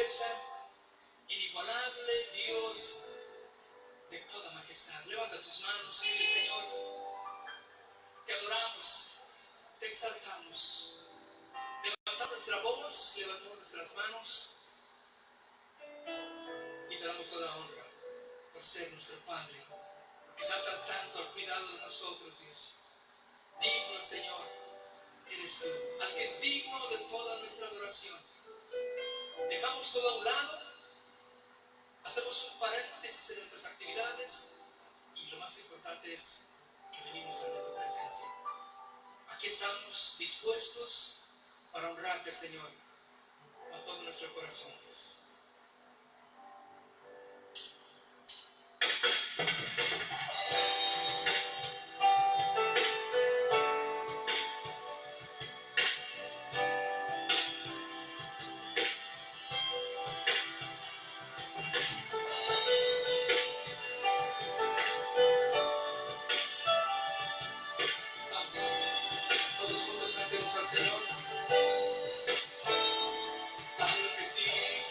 grandeza, inigualable Dios de toda majestad. Levanta tus manos y dile: Señor, te adoramos, te exaltamos. Levantamos nuestra voz, levantamos nuestras manos y te damos toda honra por ser nuestro Padre, porque estás al tanto, al cuidado de nosotros, Dios. Digno, Señor, eres tú, al que es digno de toda nuestra adoración. Dejamos todo a un lado, hacemos un paréntesis en nuestras actividades y lo más importante es que venimos ante tu presencia. Aquí estamos dispuestos para honrarte, Señor, con todo nuestro corazón, Dios. Todos juntos cantemos al Señor. Al que es digno.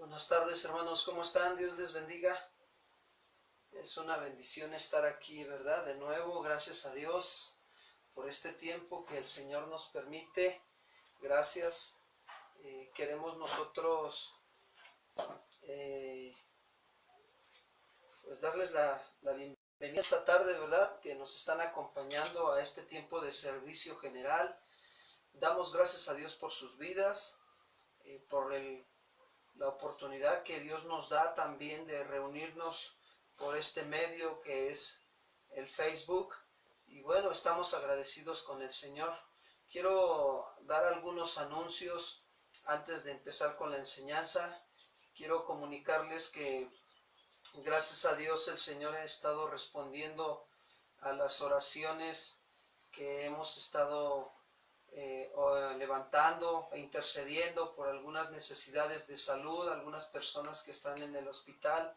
Buenas tardes, hermanos, ¿cómo están? Dios les bendiga. Es una bendición estar aquí, ¿verdad? De nuevo, gracias a Dios por este tiempo que el Señor nos permite. Gracias. Queremos nosotros pues darles la bienvenida esta tarde, ¿verdad? Que nos están acompañando a este tiempo de servicio general. Damos gracias a Dios por sus vidas, por la oportunidad que Dios nos da también de reunirnos por este medio que es el Facebook. Y bueno, estamos agradecidos con el Señor. Quiero dar algunos anuncios antes de empezar con la enseñanza. Quiero comunicarles que gracias a Dios el Señor ha estado respondiendo a las oraciones que hemos estado levantando e intercediendo por algunas necesidades de salud, algunas personas que están en el hospital.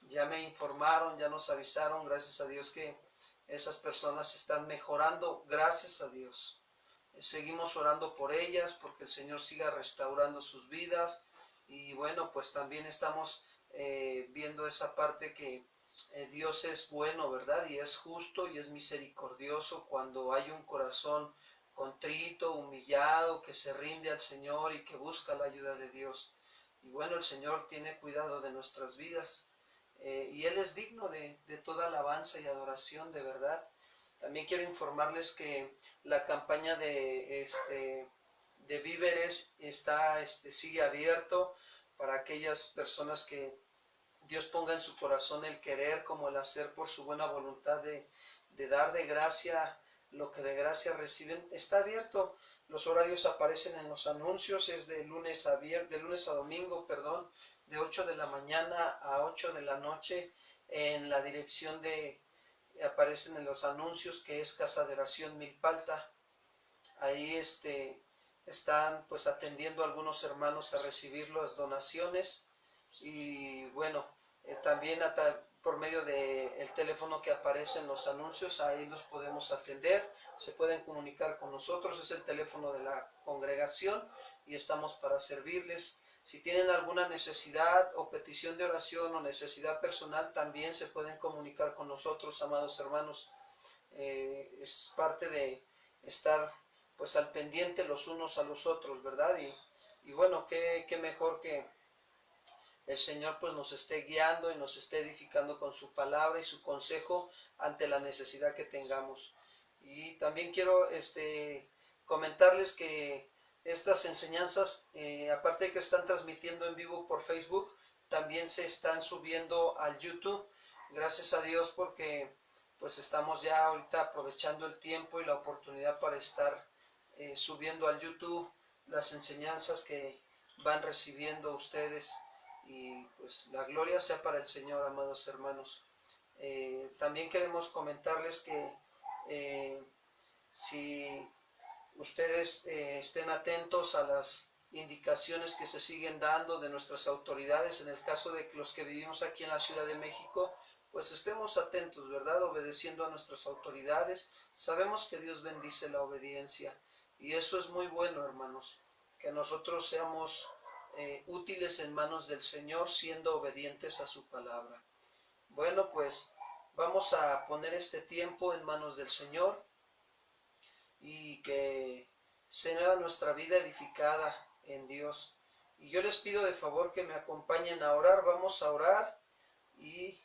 Ya me informaron, ya nos avisaron, gracias a Dios, que esas personas están mejorando, gracias a Dios. Seguimos orando por ellas, porque el Señor siga restaurando sus vidas. Y bueno, pues también estamos viendo esa parte que Dios es bueno, ¿verdad? Y es justo y es misericordioso cuando hay un corazón contrito, humillado, que se rinde al Señor y que busca la ayuda de Dios. Y bueno, el Señor tiene cuidado de nuestras vidas y Él es digno de toda alabanza y adoración, de verdad. También quiero informarles que la campaña de víveres sigue abierto para aquellas personas que Dios ponga en su corazón el querer como el hacer por su buena voluntad de dar de gracia lo que de gracia reciben. Está abierto, los horarios aparecen en los anuncios, es de lunes a domingo, de 8 de la mañana a 8 de la noche, en la dirección aparecen en los anuncios, que es Casa de Oración Milpalta. Ahí están pues atendiendo a algunos hermanos a recibir las donaciones. Y bueno, también por medio del teléfono que aparece en los anuncios, ahí los podemos atender, se pueden comunicar con nosotros, es el teléfono de la congregación y estamos para servirles. Si tienen alguna necesidad o petición de oración o necesidad personal, también se pueden comunicar con nosotros, amados hermanos. Es parte de estar pues al pendiente los unos a los otros, ¿verdad? Y bueno, qué mejor que el Señor pues nos esté guiando y nos esté edificando con su palabra y su consejo ante la necesidad que tengamos. Y también quiero comentarles que estas enseñanzas, aparte de que están transmitiendo en vivo por Facebook, también se están subiendo al YouTube. Gracias a Dios, porque pues estamos ya ahorita aprovechando el tiempo y la oportunidad para estar subiendo al YouTube las enseñanzas que van recibiendo ustedes. Y pues la gloria sea para el Señor, amados hermanos. También queremos comentarles que si ustedes estén atentos a las indicaciones que se siguen dando de nuestras autoridades, en el caso de los que vivimos aquí en la Ciudad de México, pues estemos atentos, ¿verdad? Obedeciendo a nuestras autoridades. Sabemos que Dios bendice la obediencia y eso es muy bueno, hermanos, que nosotros seamos útiles en manos del Señor, siendo obedientes a su palabra. Bueno, pues vamos a poner este tiempo en manos del Señor y que sea nuestra vida edificada en Dios. Y yo les pido de favor que me acompañen a orar. Vamos a orar y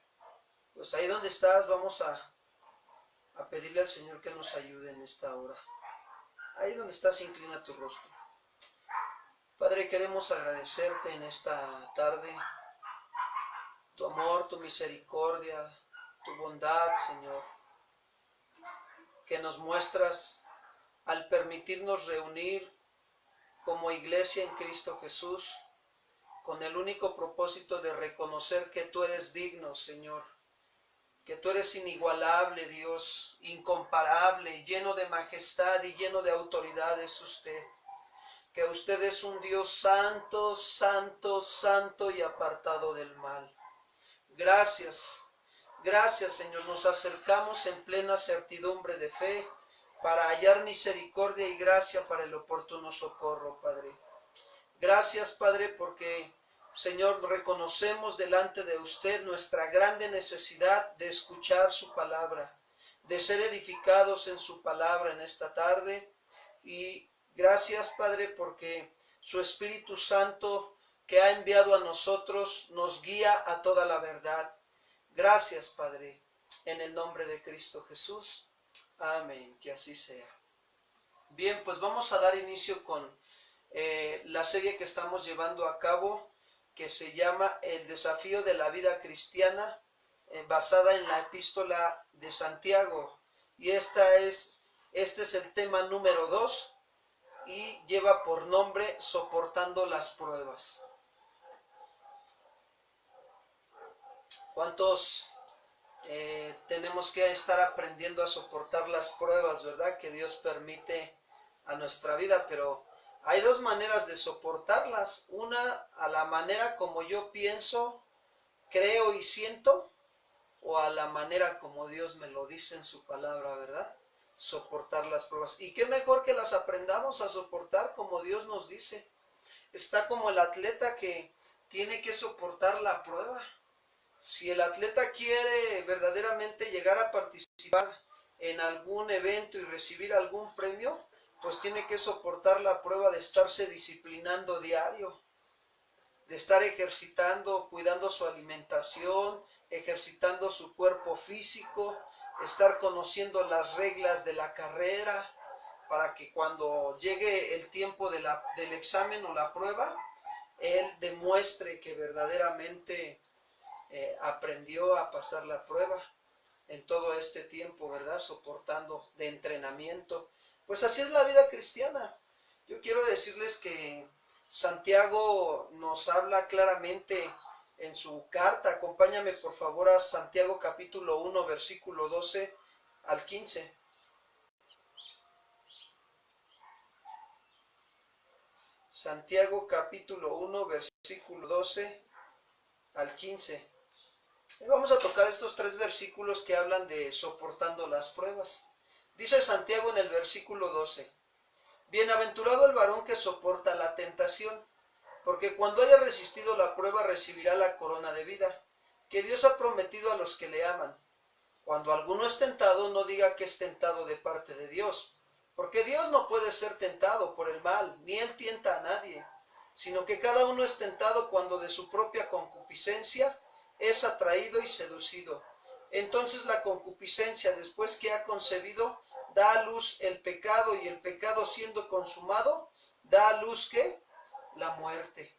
pues ahí donde estás vamos a pedirle al Señor que nos ayude en esta hora. Ahí donde estás, inclina tu rostro. Padre, queremos agradecerte en esta tarde tu amor, tu misericordia, tu bondad, Señor, que nos muestras al permitirnos reunir como iglesia en Cristo Jesús, con el único propósito de reconocer que tú eres digno, Señor, que tú eres inigualable, Dios, incomparable, lleno de majestad y lleno de autoridad es usted. Que usted es un Dios santo, santo, santo y apartado del mal. Gracias, gracias, Señor. Nos acercamos en plena certidumbre de fe para hallar misericordia y gracia para el oportuno socorro, Padre. Gracias, Padre, porque Señor, reconocemos delante de usted nuestra grande necesidad de escuchar su palabra, de ser edificados en su palabra en esta tarde. Y gracias, Padre, porque su Espíritu Santo que ha enviado a nosotros nos guía a toda la verdad. Gracias, Padre, en el nombre de Cristo Jesús. Amén, que así sea. Bien, pues vamos a dar inicio con la serie que estamos llevando a cabo, que se llama El desafío de la vida cristiana, basada en la epístola de Santiago. Y este es el tema número 2 y lleva por nombre Soportando las pruebas. ¿Cuántos tenemos que estar aprendiendo a soportar las pruebas, verdad? Que Dios permite a nuestra vida, pero hay dos maneras de soportarlas. Una, a la manera como yo pienso, creo y siento, o a la manera como Dios me lo dice en su palabra, ¿verdad? Soportar las pruebas. Y qué mejor que las aprendamos a soportar como Dios nos dice. Está como el atleta que tiene que soportar la prueba. Si el atleta quiere verdaderamente llegar a participar en algún evento y recibir algún premio, pues tiene que soportar la prueba de estarse disciplinando diario, de estar ejercitando, cuidando su alimentación, ejercitando su cuerpo físico, estar conociendo las reglas de la carrera, para que cuando llegue el tiempo del examen o la prueba, él demuestre que verdaderamente aprendió a pasar la prueba en todo este tiempo, ¿verdad? Soportando de entrenamiento. Pues así es la vida cristiana. Yo quiero decirles que Santiago nos habla claramente en su carta. Acompáñame por favor a Santiago capítulo 1, versículo 12 al 15. Santiago capítulo 1, versículo 12 al 15. Y vamos a tocar estos 3 versículos que hablan de soportando las pruebas. Dice Santiago en el versículo 12: Bienaventurado el varón que soporta la tentación, porque cuando haya resistido la prueba recibirá la corona de vida, que Dios ha prometido a los que le aman. Cuando alguno es tentado, no diga que es tentado de parte de Dios, porque Dios no puede ser tentado por el mal, ni Él tienta a nadie, sino que cada uno es tentado cuando de su propia concupiscencia es atraído y seducido. Entonces la concupiscencia, después que ha concebido, da a luz el pecado, y el pecado siendo consumado, da a luz ¿qué? La muerte.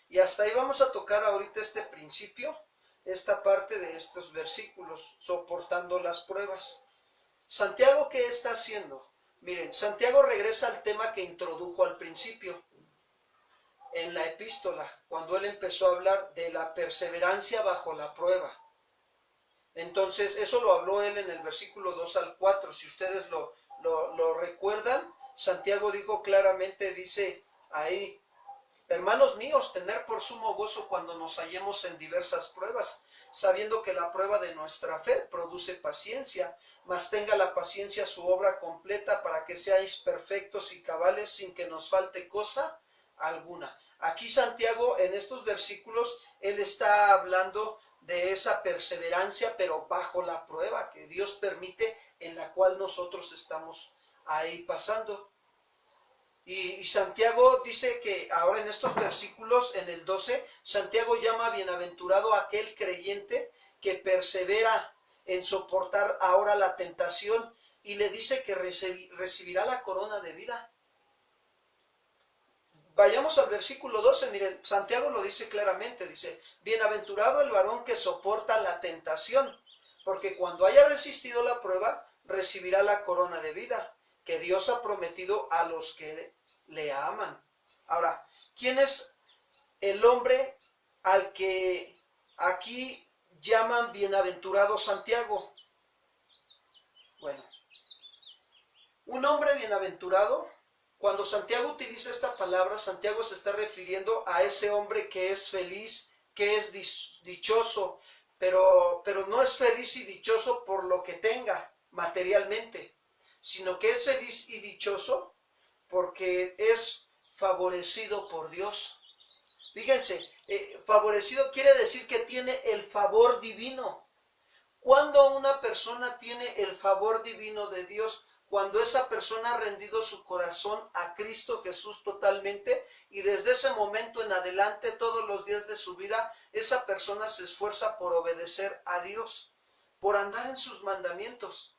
Y hasta ahí vamos a tocar ahorita este principio, esta parte de estos versículos, soportando las pruebas. Santiago, ¿qué está haciendo? Miren, Santiago regresa al tema que introdujo al principio en la epístola, cuando él empezó a hablar de la perseverancia bajo la prueba. Entonces, eso lo habló él en el versículo 2 al 4. Si ustedes lo recuerdan, Santiago dijo claramente, dice ahí: hermanos míos, tener por sumo gozo cuando nos hallemos en diversas pruebas, sabiendo que la prueba de nuestra fe produce paciencia, mas tenga la paciencia su obra completa, para que seáis perfectos y cabales, sin que nos falte cosa alguna. Aquí Santiago, en estos versículos, él está hablando de esa perseverancia, pero bajo la prueba que Dios permite, en la cual nosotros estamos ahí pasando. Y Santiago dice que ahora en estos versículos, en el 12, Santiago llama bienaventurado a aquel creyente que persevera en soportar ahora la tentación, y le dice que recibirá la corona de vida. Vayamos al versículo 12, miren, Santiago lo dice claramente, dice: bienaventurado el varón que soporta la tentación, porque cuando haya resistido la prueba, recibirá la corona de vida, que Dios ha prometido a los que le aman. Ahora, ¿quién es el hombre al que aquí llaman bienaventurado Santiago? Bueno, un hombre bienaventurado, cuando Santiago utiliza esta palabra, Santiago se está refiriendo a ese hombre que es feliz, que es dichoso, pero no es feliz y dichoso por lo que tenga materialmente, sino que es feliz y dichoso porque es favorecido por Dios. Fíjense, favorecido quiere decir que tiene el favor divino. Cuando una persona tiene el favor divino de Dios, cuando esa persona ha rendido su corazón a Cristo Jesús totalmente, y desde ese momento en adelante, todos los días de su vida, esa persona se esfuerza por obedecer a Dios, por andar en sus mandamientos.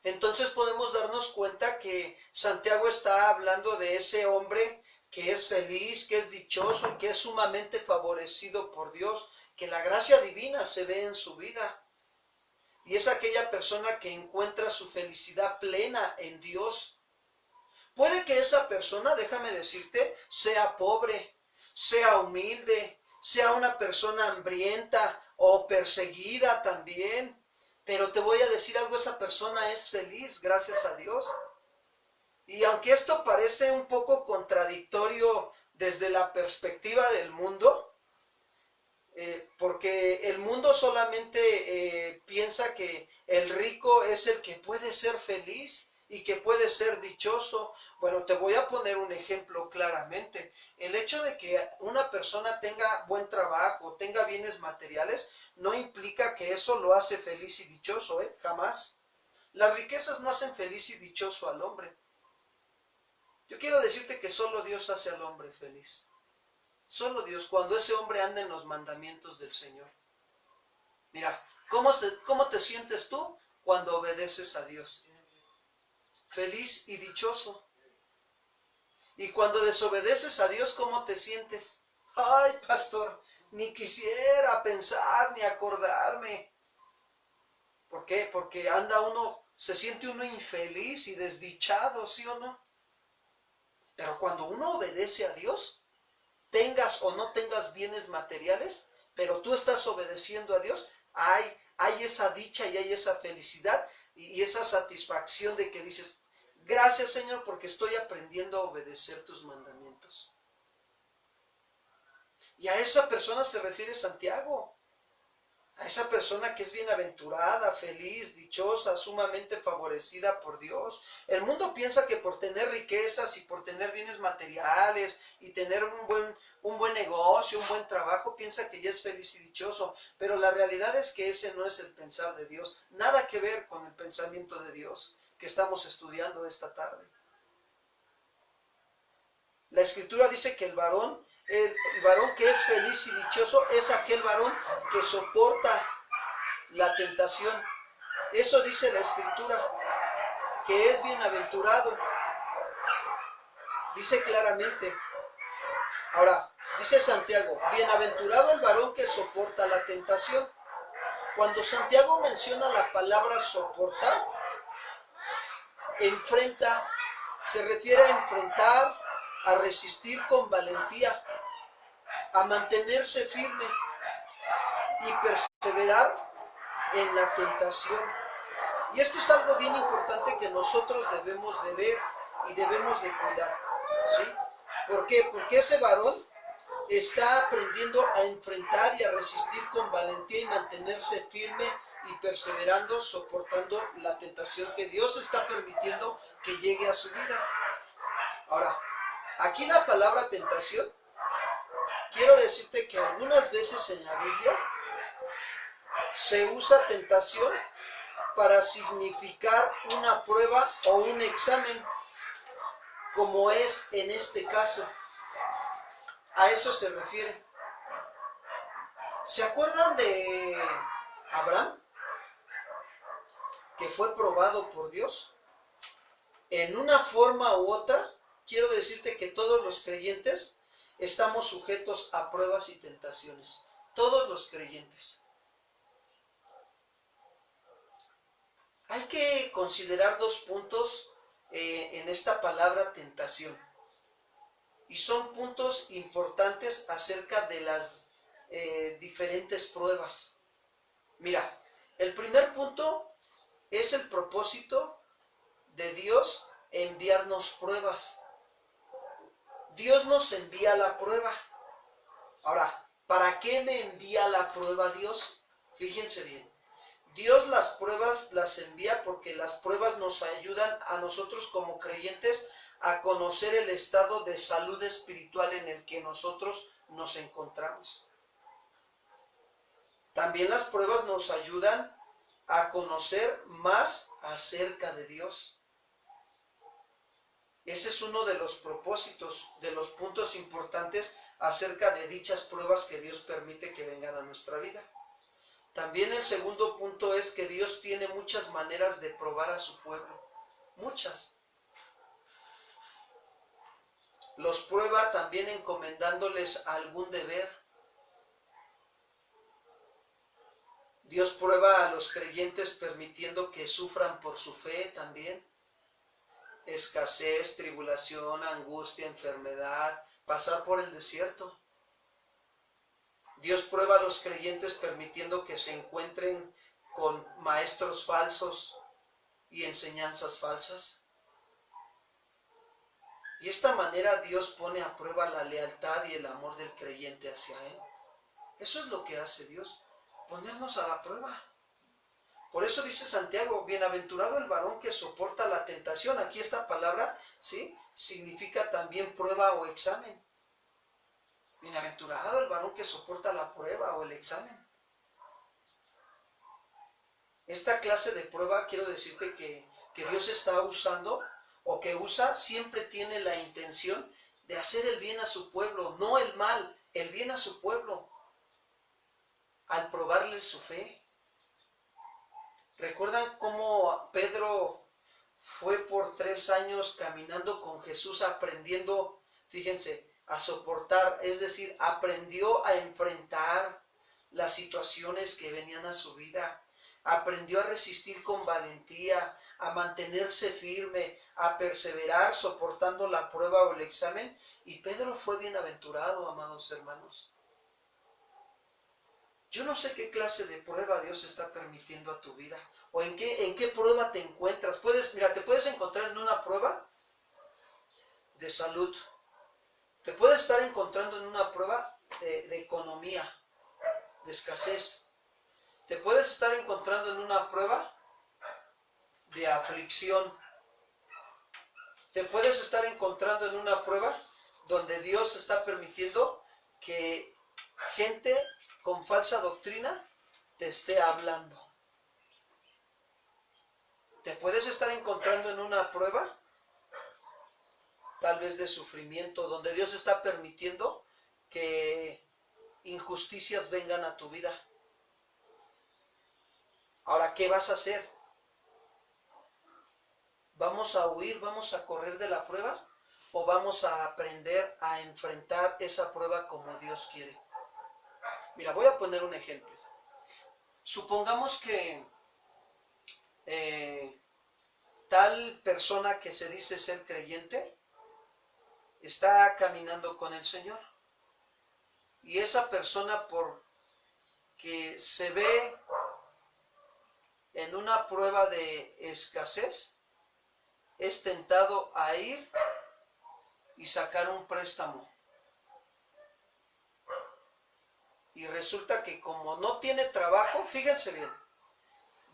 Entonces podemos darnos cuenta que Santiago está hablando de ese hombre que es feliz, que es dichoso, que es sumamente favorecido por Dios, que la gracia divina se ve en su vida. Y es aquella persona que encuentra su felicidad plena en Dios. Puede que esa persona, déjame decirte, sea pobre, sea humilde, sea una persona hambrienta o perseguida también. Pero te voy a decir algo, esa persona es feliz, gracias a Dios. Y aunque esto parece un poco contradictorio desde la perspectiva del mundo, porque el mundo solamente piensa que el rico es el que puede ser feliz y que puede ser dichoso. Bueno, te voy a poner un ejemplo claramente. El hecho de que una persona tenga buen trabajo, tenga bienes materiales, no implica que eso lo hace feliz y dichoso, jamás. Las riquezas no hacen feliz y dichoso al hombre. Yo quiero decirte que solo Dios hace al hombre feliz. Solo Dios, cuando ese hombre anda en los mandamientos del Señor. Mira, ¿cómo te sientes tú cuando obedeces a Dios? Feliz y dichoso. Y cuando desobedeces a Dios, ¿cómo te sientes? Ay, pastor, ni quisiera pensar ni acordarme. ¿Por qué? Porque se siente uno infeliz y desdichado, ¿sí o no? Pero cuando uno obedece a Dios, tengas o no tengas bienes materiales, pero tú estás obedeciendo a Dios, hay esa dicha y hay esa felicidad y esa satisfacción de que dices, gracias Señor porque estoy aprendiendo a obedecer tus mandamientos. Y a esa persona se refiere Santiago, a esa persona que es bienaventurada, feliz, dichosa, sumamente favorecida por Dios. El mundo piensa que por tener riquezas y por tener bienes materiales y tener un buen negocio, un buen trabajo, piensa que ya es feliz y dichoso. Pero la realidad es que ese no es el pensar de Dios. Nada que ver con el pensamiento de Dios que estamos estudiando esta tarde. La Escritura dice que el varón que es feliz y dichoso es aquel varón que soporta la tentación. Eso dice la Escritura, que es bienaventurado. Dice claramente. Ahora, dice Santiago, bienaventurado el varón que soporta la tentación. Cuando Santiago menciona la palabra soportar, se refiere a enfrentar, a resistir con valentía, a mantenerse firme y perseverar en la tentación. Y esto es algo bien importante que nosotros debemos de ver y debemos de cuidar, ¿sí? ¿Por qué? Porque ese varón está aprendiendo a enfrentar y a resistir con valentía y mantenerse firme y perseverando, soportando la tentación que Dios está permitiendo que llegue a su vida. Ahora, aquí la palabra tentación, quiero decirte que algunas veces en la Biblia se usa tentación para significar una prueba o un examen, como es en este caso. A eso se refiere. ¿Se acuerdan de Abraham? Que fue probado por Dios. En una forma u otra, quiero decirte que todos los creyentes estamos sujetos a pruebas y tentaciones. Todos los creyentes. Hay que considerar dos puntos en esta palabra tentación. Y son puntos importantes acerca de las diferentes pruebas. Mira, el primer punto es el propósito de Dios enviarnos pruebas. Dios nos envía la prueba. Ahora, ¿para qué me envía la prueba Dios? Fíjense bien. Dios las pruebas las envía porque las pruebas nos ayudan a nosotros como creyentes a conocer el estado de salud espiritual en el que nosotros nos encontramos. También las pruebas nos ayudan a conocer más acerca de Dios. Ese es uno de los propósitos, de los puntos importantes acerca de dichas pruebas que Dios permite que vengan a nuestra vida. También el segundo punto es que Dios tiene muchas maneras de probar a su pueblo. Muchas. Los prueba también encomendándoles algún deber. Dios prueba a los creyentes permitiendo que sufran por su fe también. Escasez, tribulación, angustia, enfermedad, pasar por el desierto. Dios prueba a los creyentes permitiendo que se encuentren con maestros falsos y enseñanzas falsas. Y de esta manera Dios pone a prueba la lealtad y el amor del creyente hacia Él. Eso es lo que hace Dios, ponernos a la prueba. Por eso dice Santiago, bienaventurado el varón que soporta la tentación. Aquí esta palabra, ¿sí?, significa también prueba o examen. Bienaventurado el varón que soporta la prueba o el examen. Esta clase de prueba, quiero decirte que Dios está usando, o que usa, siempre tiene la intención de hacer el bien a su pueblo, no el mal, el bien a su pueblo, al probarle su fe. ¿Recuerdan cómo Pedro fue por 3 años caminando con Jesús aprendiendo, fíjense, a soportar? Es decir, aprendió a enfrentar las situaciones que venían a su vida. Aprendió a resistir con valentía, a mantenerse firme, a perseverar soportando la prueba o el examen. Y Pedro fue bienaventurado, amados hermanos. Yo no sé qué clase de prueba Dios está permitiendo a tu vida, o en qué prueba te encuentras. Te puedes encontrar en una prueba de salud, te puedes estar encontrando en una prueba de economía, de escasez, te puedes estar encontrando en una prueba de aflicción, te puedes estar encontrando en una prueba donde Dios está permitiendo que gente con falsa doctrina te esté hablando. Te puedes estar encontrando en una prueba, tal vez de sufrimiento, donde Dios está permitiendo que injusticias vengan a tu vida. Ahora, ¿qué vas a hacer? ¿Vamos a huir, vamos a correr de la prueba? ¿O vamos a aprender a enfrentar esa prueba como Dios quiere? Mira, voy a poner un ejemplo. Supongamos que tal persona que se dice ser creyente está caminando con el Señor. Y esa persona, porque se ve en una prueba de escasez, es tentado a ir y sacar un préstamo. Y resulta que como no tiene trabajo, fíjense bien,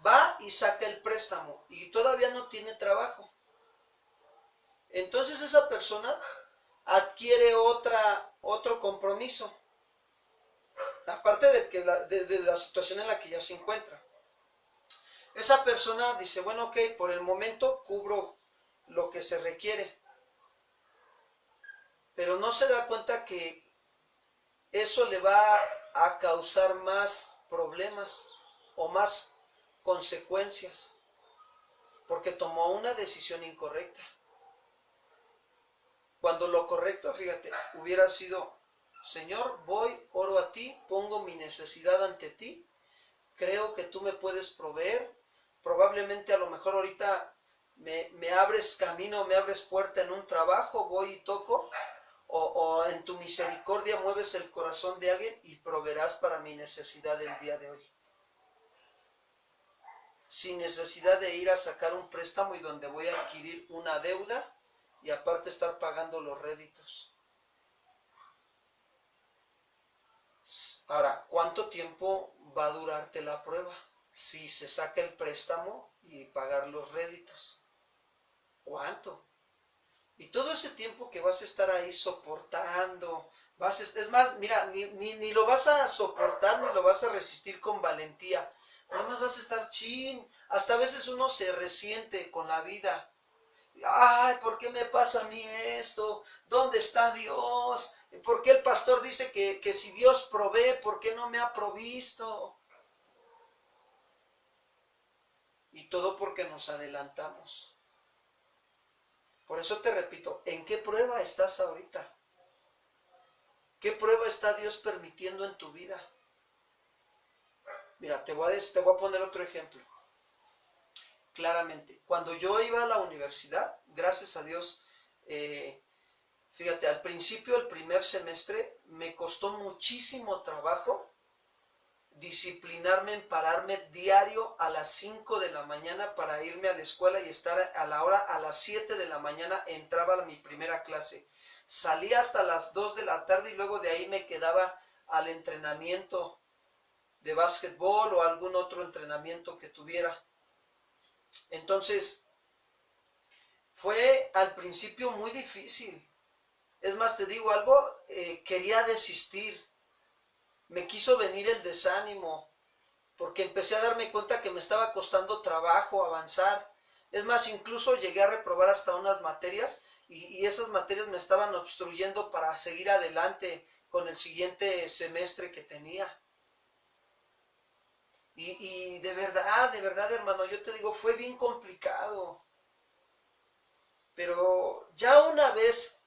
va y saca el préstamo y todavía no tiene trabajo. Entonces esa persona adquiere otro compromiso, aparte de la situación en la que ya se encuentra. Esa persona dice, bueno, ok, por el momento cubro lo que se requiere, pero no se da cuenta que eso le va a causar más problemas o más consecuencias, porque tomó una decisión incorrecta. Cuando lo correcto, fíjate, hubiera sido, Señor, voy, oro a ti, pongo mi necesidad ante ti, creo que tú me puedes proveer, probablemente a lo mejor ahorita me abres camino, me abres puerta en un trabajo, voy y toco, o en tu misericordia mueves el corazón de alguien y proveerás para mi necesidad del día de hoy. Sin necesidad de ir a sacar un préstamo y donde voy a adquirir una deuda y aparte estar pagando los réditos. Ahora, ¿cuánto tiempo va a durarte la prueba? Si se saca el préstamo y pagar los réditos. ¿Cuánto? Y todo ese tiempo que vas a estar ahí soportando, es más, mira, ni lo vas a soportar ni lo vas a resistir con valentía. Nada más vas a estar hasta a veces uno se resiente con la vida. Ay, ¿por qué me pasa a mí esto? ¿Dónde está Dios? ¿Por qué el pastor dice que si Dios provee, ¿por qué no me ha provisto? Y todo porque nos adelantamos. Por eso te repito, ¿en qué prueba estás ahorita? ¿Qué prueba está Dios permitiendo en tu vida? Mira, te voy a poner otro ejemplo. Claramente, cuando yo iba a la universidad, gracias a Dios, fíjate, al principio, el primer semestre, me costó muchísimo trabajo disciplinarme en pararme diario a las 5 de la mañana para irme a la escuela y estar a la hora, a las 7 de la mañana entraba a mi primera clase. Salía hasta las 2 de la tarde y luego de ahí me quedaba al entrenamiento de básquetbol o algún otro entrenamiento que tuviera. Entonces, fue al principio muy difícil. Es más, te digo algo, quería desistir. Me quiso venir el desánimo, porque empecé a darme cuenta que me estaba costando trabajo avanzar. Es más, incluso llegué a reprobar hasta unas materias y esas materias me estaban obstruyendo para seguir adelante con el siguiente semestre que tenía. Y de verdad, hermano, yo te digo, fue bien complicado. Pero ya una vez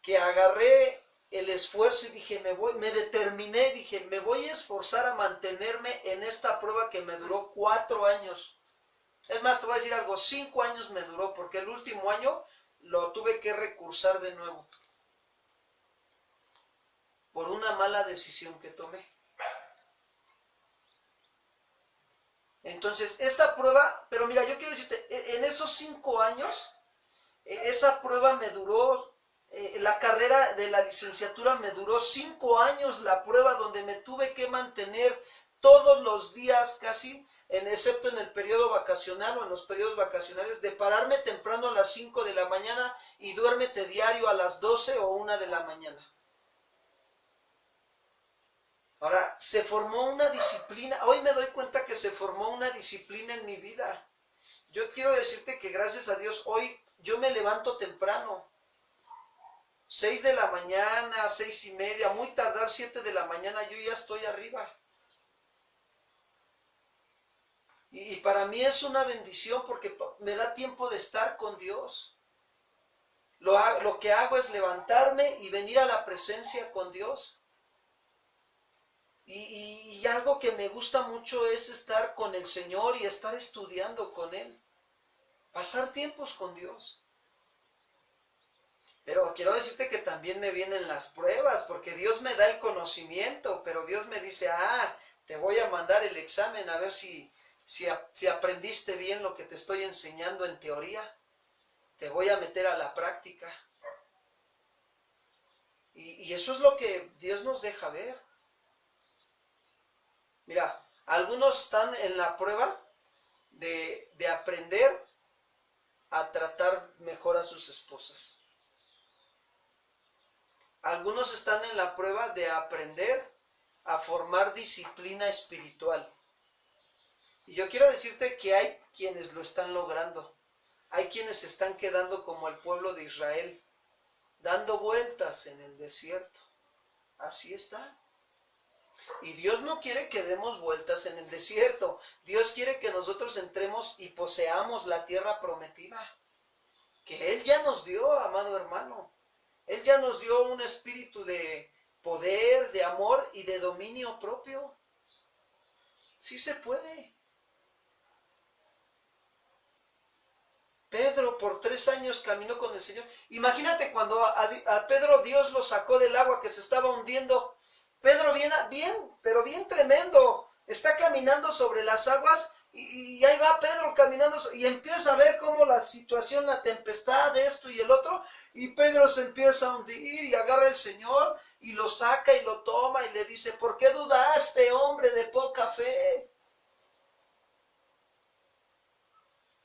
que agarré el esfuerzo y dije, me determiné, dije, me voy a esforzar a mantenerme en esta prueba que me duró 4 años. Es más, te voy a decir algo, 5 años me duró, porque el último año lo tuve que recursar de nuevo. Por una mala decisión que tomé. Entonces, esta prueba, pero mira, yo quiero decirte, en esos 5 años, esa prueba me duró, la carrera de la licenciatura me duró 5 años, la prueba donde me tuve que mantener todos los días casi, excepto en el periodo vacacional o en los periodos vacacionales, de pararme temprano a las 5 de la mañana y duérmete diario a las 12 o 1 de la mañana. Ahora, se formó una disciplina, hoy me doy cuenta que se formó una disciplina en mi vida. Yo quiero decirte que gracias a Dios hoy yo me levanto temprano. 6 de la mañana, 6:30, muy tardar 7 de la mañana, yo ya estoy arriba. Y para mí es una bendición porque me da tiempo de estar con Dios. Lo que hago es levantarme y venir a la presencia con Dios. Y algo que me gusta mucho es estar con el Señor y estar estudiando con Él. Pasar tiempos con Dios. Pero quiero decirte que también me vienen las pruebas, porque Dios me da el conocimiento, pero Dios me dice, te voy a mandar el examen a ver si aprendiste bien lo que te estoy enseñando en teoría. Te voy a meter a la práctica. Y eso es lo que Dios nos deja ver. Mira, algunos están en la prueba de aprender a tratar mejor a sus esposas. Algunos están en la prueba de aprender a formar disciplina espiritual. Y yo quiero decirte que hay quienes lo están logrando. Hay quienes se están quedando como el pueblo de Israel, dando vueltas en el desierto. Así está. Y Dios no quiere que demos vueltas en el desierto. Dios quiere que nosotros entremos y poseamos la tierra prometida. Que Él ya nos dio, amado hermano. Él ya nos dio un espíritu de poder, de amor y de dominio propio. Sí se puede. Pedro por 3 años caminó con el Señor. Imagínate cuando a Pedro Dios lo sacó del agua que se estaba hundiendo. Pedro pero bien tremendo. Está caminando sobre las aguas y ahí va Pedro caminando y empieza a ver cómo la situación, la tempestad, esto y el otro. Y Pedro se empieza a hundir y agarra el Señor y lo saca y lo toma y le dice, ¿por qué dudaste, hombre de poca fe?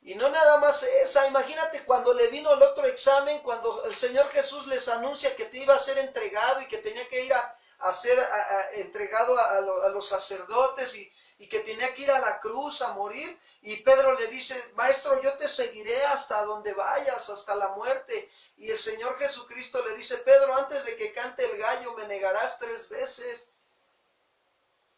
Y no nada más esa, imagínate cuando le vino el otro examen, cuando el Señor Jesús les anuncia que te iba a ser entregado y que tenía que ir a ser entregado a los sacerdotes y que tenía que ir a la cruz a morir. Y Pedro le dice, Maestro, yo te seguiré hasta donde vayas, hasta la muerte. Y el Señor Jesucristo le dice, Pedro, antes de que cante el gallo me negarás 3 veces.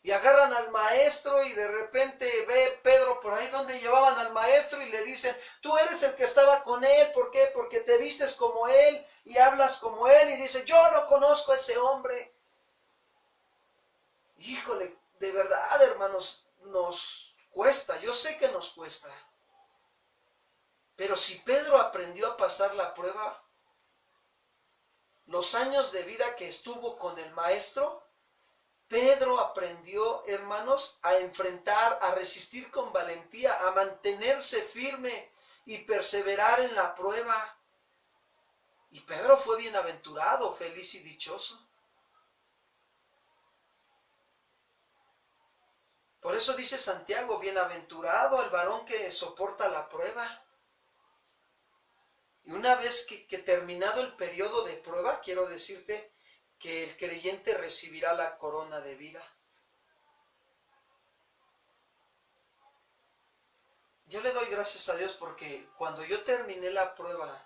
Y agarran al maestro y de repente ve Pedro por ahí donde llevaban al maestro y le dicen, tú eres el que estaba con él, ¿por qué? Porque te vistes como él y hablas como él. Y dice, yo no conozco a ese hombre. Híjole, de verdad, hermanos, nos cuesta, yo sé que nos cuesta. Pero si Pedro aprendió a pasar la prueba, los años de vida que estuvo con el maestro, Pedro aprendió, hermanos, a enfrentar, a resistir con valentía, a mantenerse firme y perseverar en la prueba. Y Pedro fue bienaventurado, feliz y dichoso. Por eso dice Santiago, bienaventurado el varón que soporta la prueba. Y una vez que terminado el periodo de prueba, quiero decirte que el creyente recibirá la corona de vida. Yo le doy gracias a Dios porque cuando yo terminé la prueba,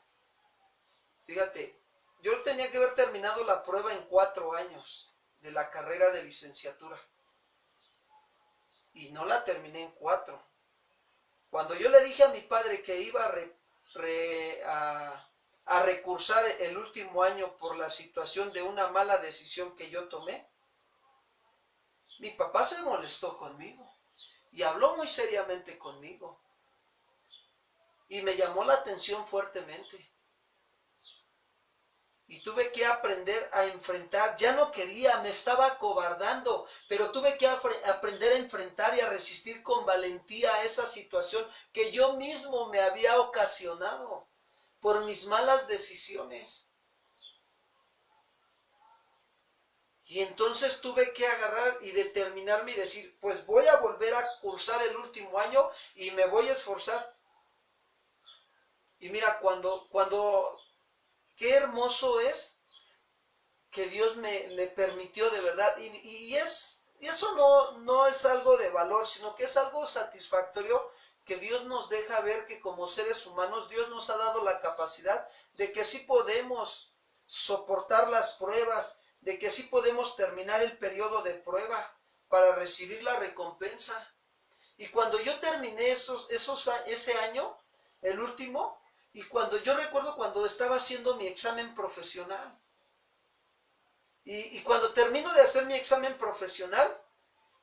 fíjate, yo tenía que haber terminado la prueba en 4 años de la carrera de licenciatura. Y no la terminé en 4. Cuando yo le dije a mi padre que iba a recursar el último año por la situación de una mala decisión que yo tomé, mi papá se molestó conmigo y habló muy seriamente conmigo y me llamó la atención fuertemente. Y tuve que aprender a enfrentar, ya no quería, me estaba acobardando, pero tuve que aprender a enfrentar y a resistir con valentía a esa situación que yo mismo me había ocasionado por mis malas decisiones. Y entonces tuve que agarrar y determinarme y decir, pues voy a volver a cursar el último año y me voy a esforzar. Y mira, qué hermoso es que Dios me permitió de verdad. Y eso no es algo de valor, sino que es algo satisfactorio que Dios nos deja ver que como seres humanos, Dios nos ha dado la capacidad de que sí podemos soportar las pruebas, de que sí podemos terminar el periodo de prueba para recibir la recompensa. Y cuando yo terminé ese año, el último, y cuando yo recuerdo cuando estaba haciendo mi examen profesional, y cuando termino de hacer mi examen profesional,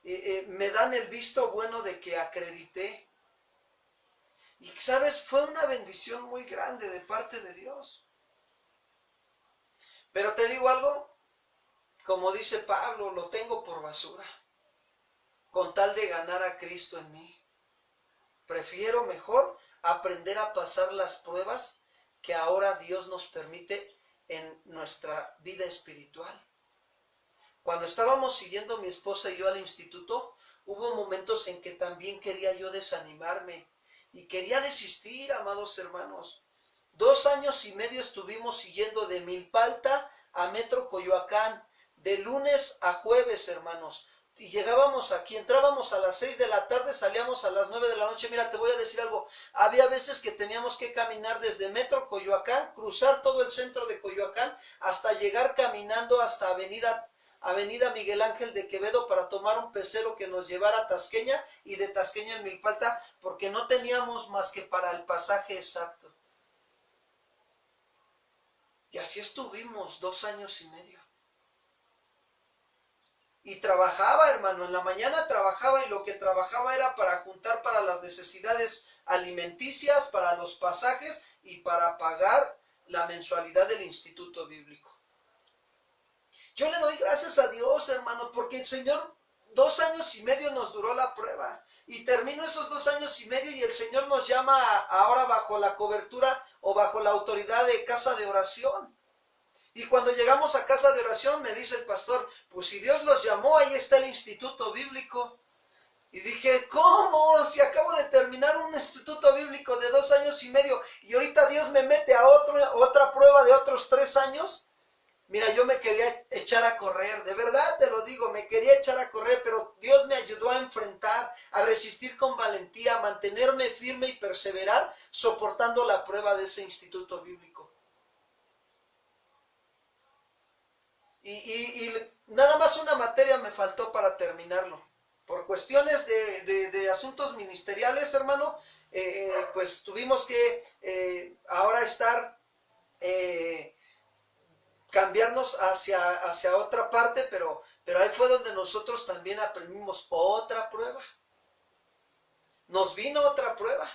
me dan el visto bueno de que acredité. Y sabes, fue una bendición muy grande de parte de Dios. Pero te digo algo, como dice Pablo, lo tengo por basura, con tal de ganar a Cristo en mí. Prefiero mejor aprender a pasar las pruebas que ahora Dios nos permite en nuestra vida espiritual. Cuando estábamos siguiendo mi esposa y yo al instituto, hubo momentos en que también quería yo desanimarme y quería desistir, amados hermanos. 2 años y medio estuvimos siguiendo de Milpalta a Metro Coyoacán, de lunes a jueves, hermanos. Y llegábamos aquí, entrábamos a las 6 de la tarde, salíamos a las 9 de la noche. Mira, te voy a decir algo. Había veces que teníamos que caminar desde Metro Coyoacán, cruzar todo el centro de Coyoacán, hasta llegar caminando hasta Avenida Miguel Ángel de Quevedo para tomar un pecero que nos llevara a Tasqueña y de Tasqueña en Milpalta, porque no teníamos más que para el pasaje exacto. Y así estuvimos 2 años y medio. Y trabajaba, hermano, en la mañana trabajaba y lo que trabajaba era para juntar para las necesidades alimenticias, para los pasajes y para pagar la mensualidad del Instituto Bíblico. Yo le doy gracias a Dios, hermano, porque el Señor 2 años y medio nos duró la prueba. Y terminó esos 2 años y medio y el Señor nos llama ahora bajo la cobertura o bajo la autoridad de casa de oración. Y cuando llegamos a casa de oración me dice el pastor, pues si Dios los llamó, ahí está el Instituto Bíblico. Y dije, ¿cómo? Si acabo de terminar un instituto bíblico de 2 años y medio y ahorita Dios me mete a otra prueba de otros 3 años. Mira, yo me quería echar a correr, de verdad te lo digo, me quería echar a correr, pero Dios me ayudó a enfrentar, a resistir con valentía, a mantenerme firme y perseverar, soportando la prueba de ese instituto bíblico. Y nada más una materia me faltó para terminarlo. Por cuestiones de asuntos ministeriales, hermano, pues tuvimos que ahora estar, cambiarnos hacia otra parte, pero ahí fue donde nosotros también aprendimos otra prueba. Nos vino otra prueba.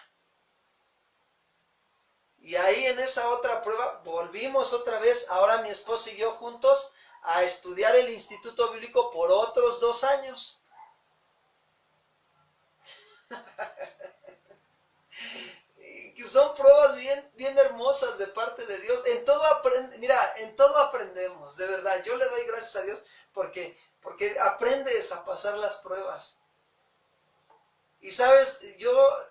Y ahí en esa otra prueba volvimos otra vez, ahora mi esposo y yo juntos, a estudiar el instituto bíblico por otros 2 años. Que son pruebas bien hermosas de parte de Dios. En todo aprendemos, de verdad. Yo le doy gracias a Dios porque aprendes a pasar las pruebas. Y sabes, yo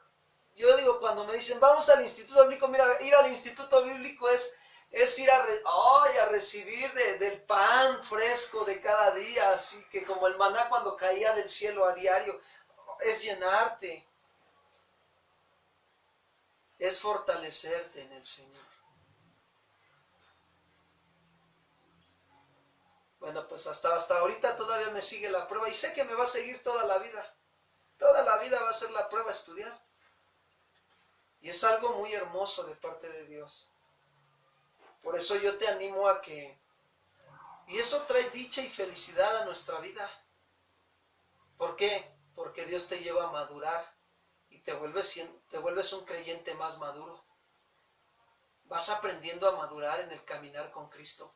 digo, cuando me dicen, vamos al instituto bíblico, mira, ir al instituto bíblico es ir a recibir del pan fresco de cada día, así que como el maná cuando caía del cielo a diario, es llenarte. Es fortalecerte en el Señor. Bueno, pues hasta ahorita todavía me sigue la prueba y sé que me va a seguir toda la vida. Toda la vida va a ser la prueba estudiar. Y es algo muy hermoso de parte de Dios. Por eso yo te animo a que... Y eso trae dicha y felicidad a nuestra vida. ¿Por qué? Porque Dios te lleva a madurar. Y te vuelves un creyente más maduro. Vas aprendiendo a madurar en el caminar con Cristo.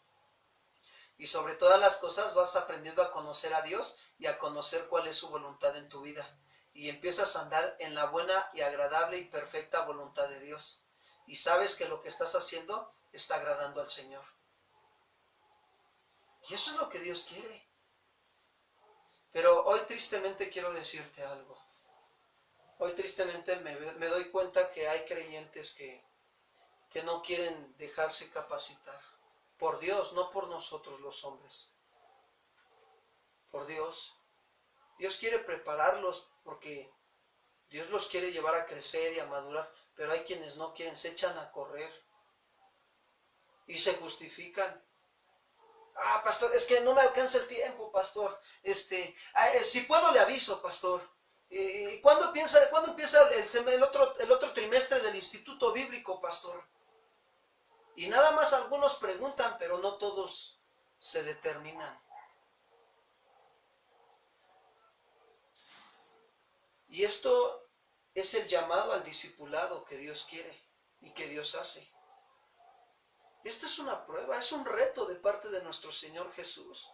Y sobre todas las cosas vas aprendiendo a conocer a Dios y a conocer cuál es su voluntad en tu vida. Y empiezas a andar en la buena y agradable y perfecta voluntad de Dios. Y sabes que lo que estás haciendo está agradando al Señor. Y eso es lo que Dios quiere. Pero hoy tristemente quiero decirte algo. Hoy tristemente me doy cuenta que hay creyentes que no quieren dejarse capacitar. Por Dios, no por nosotros los hombres. Por Dios. Dios quiere prepararlos porque Dios los quiere llevar a crecer y a madurar. Pero hay quienes no quieren, se echan a correr. Y se justifican. Pastor, es que no me alcanza el tiempo, pastor. Si puedo le aviso, pastor. ¿Cuándo empieza el otro trimestre del instituto bíblico, pastor? Y nada más algunos preguntan, pero no todos se determinan. Y esto es el llamado al discipulado que Dios quiere y que Dios hace. Esta es una prueba, es un reto de parte de nuestro Señor Jesús.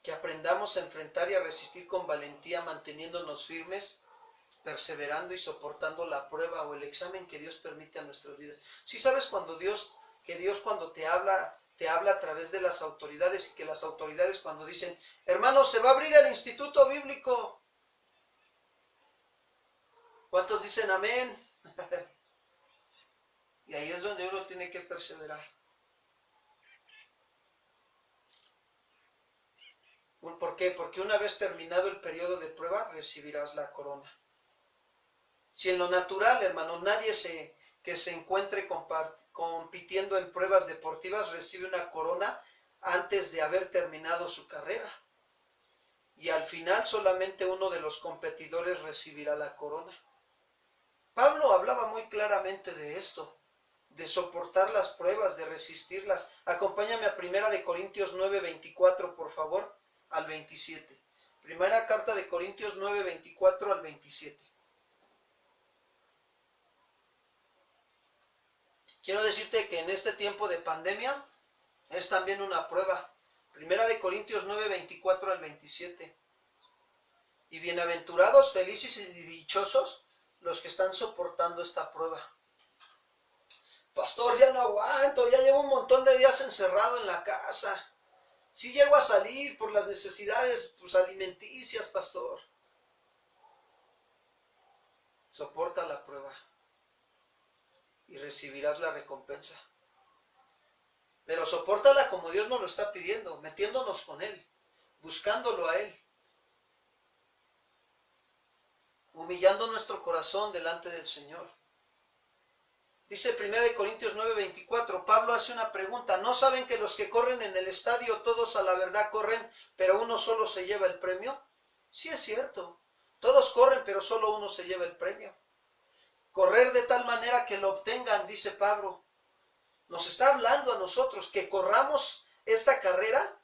Que aprendamos a enfrentar y a resistir con valentía, manteniéndonos firmes, perseverando y soportando la prueba o el examen que Dios permite a nuestras vidas. Si sabes cuando Dios cuando te habla a través de las autoridades y que las autoridades cuando dicen, hermanos, se va a abrir el instituto bíblico. ¿Cuántos dicen amén? Y ahí es donde uno tiene que perseverar. ¿Por qué? Porque una vez terminado el periodo de prueba, recibirás la corona. Si en lo natural, hermano, nadie que se encuentre compitiendo en pruebas deportivas recibe una corona antes de haber terminado su carrera. Y al final solamente uno de los competidores recibirá la corona. Pablo hablaba muy claramente de esto, de soportar las pruebas, de resistirlas. Acompáñame a 1 Corintios 9:24, por favor, al 27. Primera carta de Corintios 9:24 al 27. Quiero decirte que en este tiempo de pandemia es también una prueba. 1 Corintios 9:24 al 27. Y bienaventurados, felices y dichosos los que están soportando esta prueba. Pastor, ya no aguanto, ya llevo un montón de días encerrado en la casa. Sí llego a salir por las necesidades pues, alimenticias, pastor. Soporta la prueba y recibirás la recompensa. Pero sopórtala como Dios nos lo está pidiendo, metiéndonos con Él, buscándolo a Él, humillando nuestro corazón delante del Señor. Dice 1 Corintios 9:24, Pablo hace una pregunta. ¿No saben que los que corren en el estadio todos a la verdad corren, pero uno solo se lleva el premio? Sí es cierto, todos corren, pero solo uno se lleva el premio. Correr de tal manera que lo obtengan, dice Pablo. Nos está hablando a nosotros que corramos esta carrera,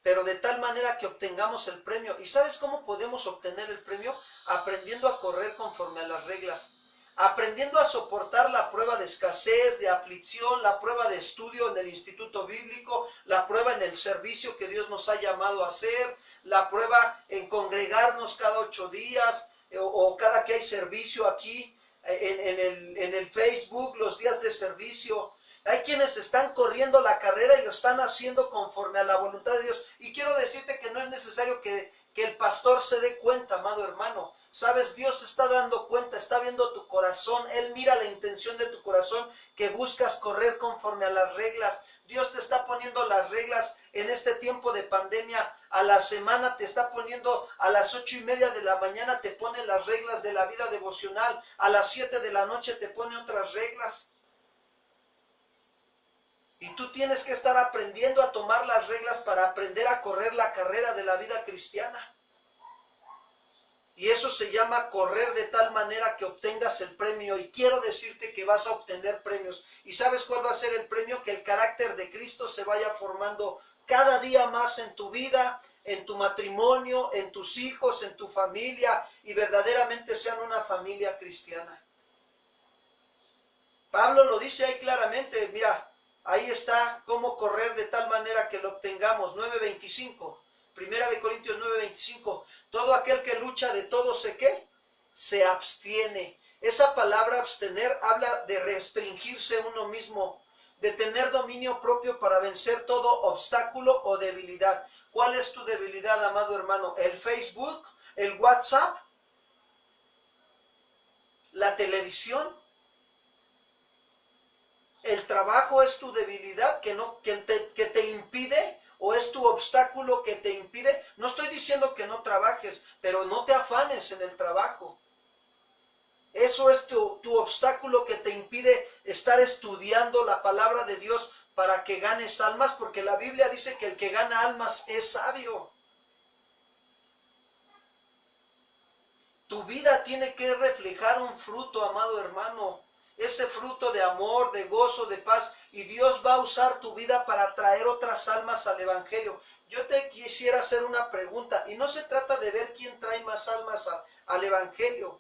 pero de tal manera que obtengamos el premio. ¿Y sabes cómo podemos obtener el premio? Aprendiendo a correr conforme a las reglas. Aprendiendo a soportar la prueba de escasez, de aflicción, la prueba de estudio en el instituto bíblico, la prueba en el servicio que Dios nos ha llamado a hacer, la prueba en congregarnos cada 8 días o cada que hay servicio aquí en el Facebook, los días de servicio. Hay quienes están corriendo la carrera y lo están haciendo conforme a la voluntad de Dios. Y quiero decirte que no es necesario que el pastor se dé cuenta, amado hermano. Sabes, Dios está dando cuenta, está viendo tu corazón. Él mira la intención de tu corazón, que buscas correr conforme a las reglas. Dios te está poniendo las reglas en este tiempo de pandemia. A la semana te está poniendo, a las 8:30 de la mañana te pone las reglas de la vida devocional. A las 7 de la noche te pone otras reglas. Y tú tienes que estar aprendiendo a tomar las reglas para aprender a correr la carrera de la vida cristiana. Y eso se llama correr de tal manera que obtengas el premio. Y quiero decirte que vas a obtener premios. ¿Y sabes cuál va a ser el premio? Que el carácter de Cristo se vaya formando cada día más en tu vida, en tu matrimonio, en tus hijos, en tu familia. Y verdaderamente sean una familia cristiana. Pablo lo dice ahí claramente, mira. Ahí está cómo correr de tal manera que lo obtengamos. 9:25. 1 Corintios 9:25. Todo aquel que lucha de todo ¿qué? Se abstiene. Esa palabra abstener habla de restringirse uno mismo, de tener dominio propio para vencer todo obstáculo o debilidad. ¿Cuál es tu debilidad, amado hermano? ¿El Facebook? ¿El WhatsApp? ¿La televisión? ¿El trabajo es tu debilidad que te impide o es tu obstáculo que te impide? No estoy diciendo que no trabajes, pero no te afanes en el trabajo. Eso es tu obstáculo que te impide estar estudiando la palabra de Dios para que ganes almas, porque la Biblia dice que el que gana almas es sabio. Tu vida tiene que reflejar un fruto, amado hermano. Ese fruto de amor, de gozo, de paz. Y Dios va a usar tu vida para traer otras almas al Evangelio. Yo te quisiera hacer una pregunta. Y no se trata de ver quién trae más almas al Evangelio.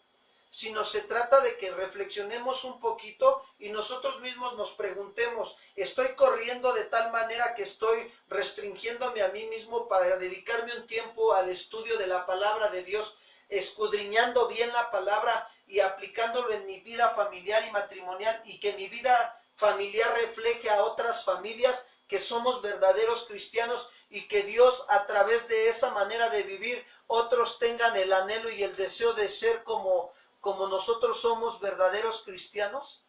Sino se trata de que reflexionemos un poquito y nosotros mismos nos preguntemos. ¿Estoy corriendo de tal manera que estoy restringiéndome a mí mismo para dedicarme un tiempo al estudio de la palabra de Dios? Escudriñando bien la palabra y aplicándolo en mi vida familiar y matrimonial, y que mi vida familiar refleje a otras familias que somos verdaderos cristianos, y que Dios, a través de esa manera de vivir, otros tengan el anhelo y el deseo de ser como nosotros somos verdaderos cristianos.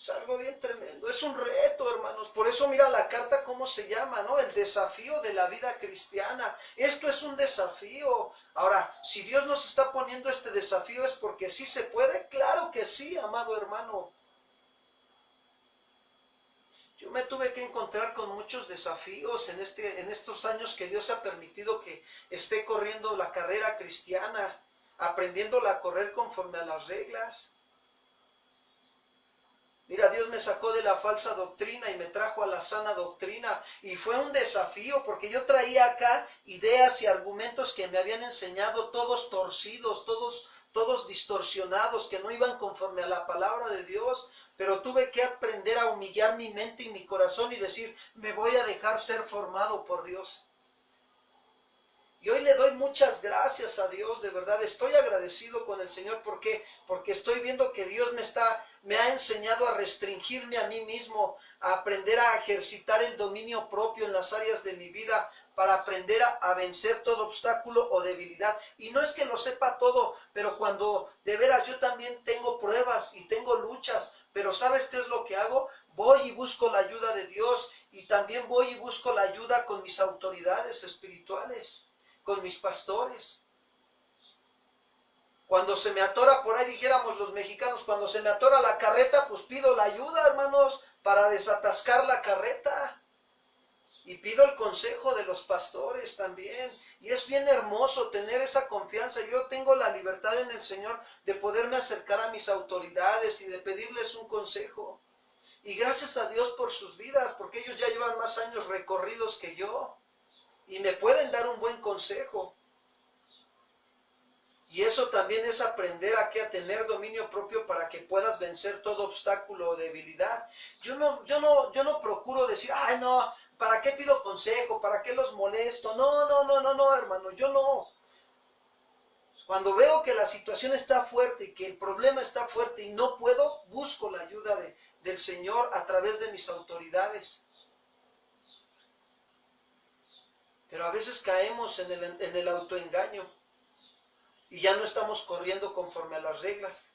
Es algo bien tremendo, es un reto, hermanos. Por eso mira la carta cómo se llama, ¿no? El desafío de la vida cristiana. Esto es un desafío. Ahora, si Dios nos está poniendo este desafío, ¿es porque sí se puede? Claro que sí, amado hermano. Yo me tuve que encontrar con muchos desafíos en estos años que Dios ha permitido que esté corriendo la carrera cristiana, aprendiéndola a correr conforme a las reglas. Mira, Dios me sacó de la falsa doctrina y me trajo a la sana doctrina. Y fue un desafío porque yo traía acá ideas y argumentos que me habían enseñado todos torcidos, todos distorsionados, que no iban conforme a la palabra de Dios. Pero tuve que aprender a humillar mi mente y mi corazón y decir, me voy a dejar ser formado por Dios. Y hoy le doy muchas gracias a Dios, de verdad, estoy agradecido con el Señor. ¿Por qué? Porque estoy viendo que Dios me ha enseñado a restringirme a mí mismo, a aprender a ejercitar el dominio propio en las áreas de mi vida, para aprender a vencer todo obstáculo o debilidad. Y no es que lo sepa todo, pero cuando de veras yo también tengo pruebas y tengo luchas, pero ¿sabes qué es lo que hago? Voy y busco la ayuda de Dios, y también voy y busco la ayuda con mis autoridades espirituales, con mis pastores. Cuando se me atora, por ahí dijéramos los mexicanos, cuando se me atora la carreta, pues pido la ayuda, hermanos, para desatascar la carreta. Y pido el consejo de los pastores también. Y es bien hermoso tener esa confianza. Yo tengo la libertad en el Señor de poderme acercar a mis autoridades y de pedirles un consejo. Y gracias a Dios por sus vidas, porque ellos ya llevan más años recorridos que yo. Y me pueden dar un buen consejo. Y eso también es aprender a tener dominio propio para que puedas vencer todo obstáculo o debilidad. Yo no procuro decir, ay no, ¿para qué pido consejo? ¿Para qué los molesto? No, hermano, yo no. Cuando veo que la situación está fuerte y que el problema está fuerte y no puedo, busco la ayuda del Señor a través de mis autoridades. Pero a veces caemos en el autoengaño y ya no estamos corriendo conforme a las reglas.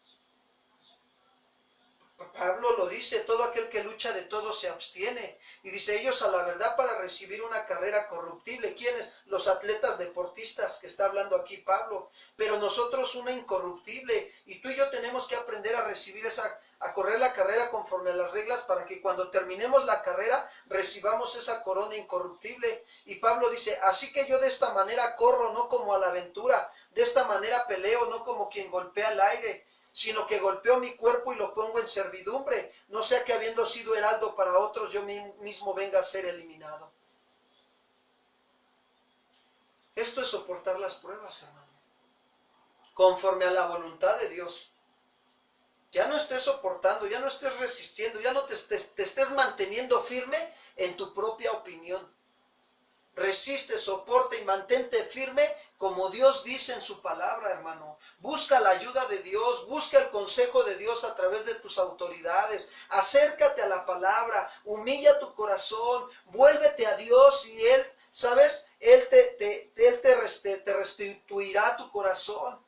Pablo lo dice, todo aquel que lucha de todo se abstiene. Y dice, ellos a la verdad para recibir una carrera corruptible. ¿Quiénes? Los atletas deportistas que está hablando aquí Pablo. Pero nosotros una incorruptible. Y tú y yo tenemos que aprender a recibir a correr la carrera conforme a las reglas para que cuando terminemos la carrera recibamos esa corona incorruptible. Y Pablo dice, así que yo de esta manera corro, no como a la aventura. De esta manera peleo, no como quien golpea el aire, sino que golpeo mi cuerpo y lo pongo en servidumbre, no sea que habiendo sido heraldo para otros, yo mismo venga a ser eliminado. Esto es soportar las pruebas, hermano, conforme a la voluntad de Dios. Ya no estés soportando, ya no estés resistiendo, ya no te estés manteniendo firme en tu propia opinión. Resiste, soporta y mantente firme como Dios dice en su palabra, hermano. Busca la ayuda de Dios, busca el consejo de Dios a través de tus autoridades. Acércate a la palabra, humilla tu corazón, vuélvete a Dios y Él, ¿sabes? Él te restituirá tu corazón.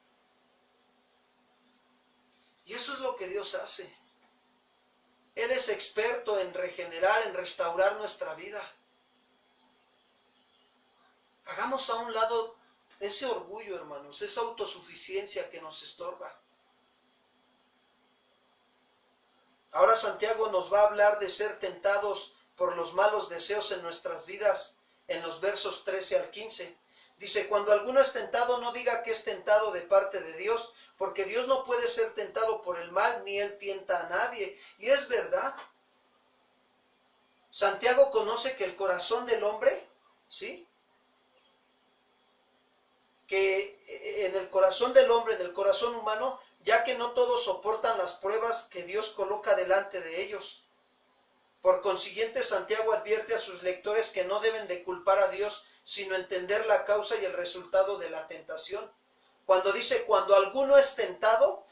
Y eso es lo que Dios hace. Él es experto en regenerar, en restaurar nuestra vida. Hagamos a un lado ese orgullo, hermanos, esa autosuficiencia que nos estorba. Ahora Santiago nos va a hablar de ser tentados por los malos deseos en nuestras vidas, en los versos 13 al 15. Dice, cuando alguno es tentado, no diga que es tentado de parte de Dios, porque Dios no puede ser tentado por el mal, ni Él tienta a nadie. Y es verdad. Santiago conoce que el corazón del hombre, ¿sí?, que en el corazón del hombre, en el corazón humano, ya que no todos soportan las pruebas que Dios coloca delante de ellos. Por consiguiente, Santiago advierte a sus lectores que no deben de culpar a Dios, sino entender la causa y el resultado de la tentación. Cuando dice, cuando alguno es tentado,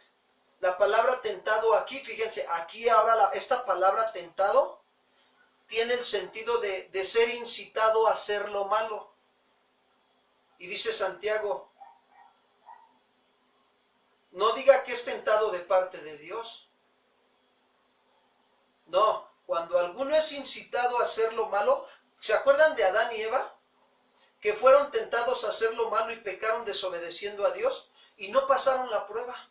la palabra tentado aquí, fíjense, aquí ahora esta palabra tentado tiene el sentido de ser incitado a hacer lo malo. Y dice Santiago, no diga que es tentado de parte de Dios. No, cuando alguno es incitado a hacer lo malo, ¿se acuerdan de Adán y Eva? Que fueron tentados a hacer lo malo y pecaron desobedeciendo a Dios y no pasaron la prueba.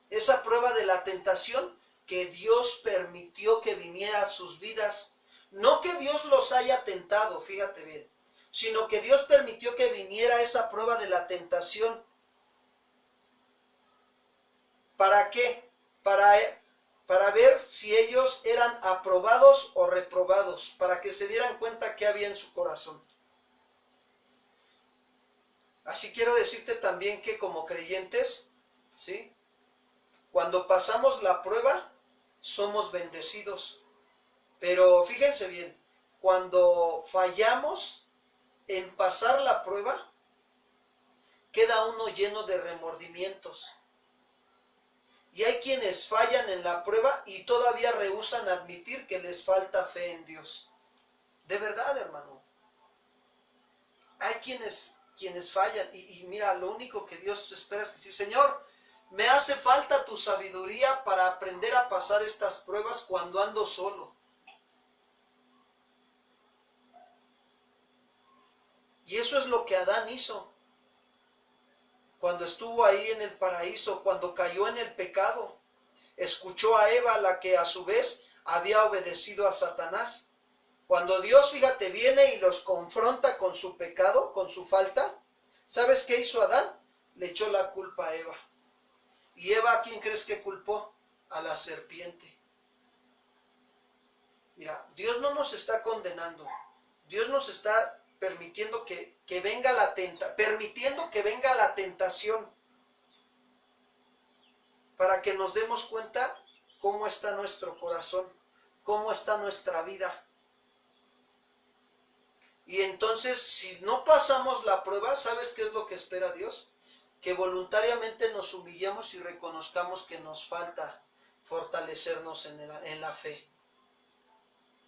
Esa prueba de la tentación que Dios permitió que viniera a sus vidas. No que Dios los haya tentado, fíjate bien, sino que Dios permitió que viniera esa prueba de la tentación. ¿Para qué? Para ver si ellos eran aprobados o reprobados, para que se dieran cuenta qué había en su corazón. Así quiero decirte también que como creyentes, ¿sí?, cuando pasamos la prueba, somos bendecidos. Pero fíjense bien, cuando fallamos, en pasar la prueba, queda uno lleno de remordimientos. Y hay quienes fallan en la prueba y todavía rehúsan admitir que les falta fe en Dios. De verdad, hermano. Hay quienes fallan y mira, lo único que Dios espera es que sí, Señor, me hace falta tu sabiduría para aprender a pasar estas pruebas cuando ando solo. Y eso es lo que Adán hizo. Cuando estuvo ahí en el paraíso, cuando cayó en el pecado, escuchó a Eva, la que a su vez había obedecido a Satanás. Cuando Dios, fíjate, viene y los confronta con su pecado, con su falta, ¿sabes qué hizo Adán? Le echó la culpa a Eva. ¿Y Eva a quién crees que culpó? A la serpiente. Mira, Dios no nos está condenando. Dios nos está permitiendo que venga la tentación para que nos demos cuenta cómo está nuestro corazón, cómo está nuestra vida. Y entonces, si no pasamos la prueba, ¿sabes qué es lo que espera Dios? Que voluntariamente nos humillemos y reconozcamos que nos falta fortalecernos en la fe.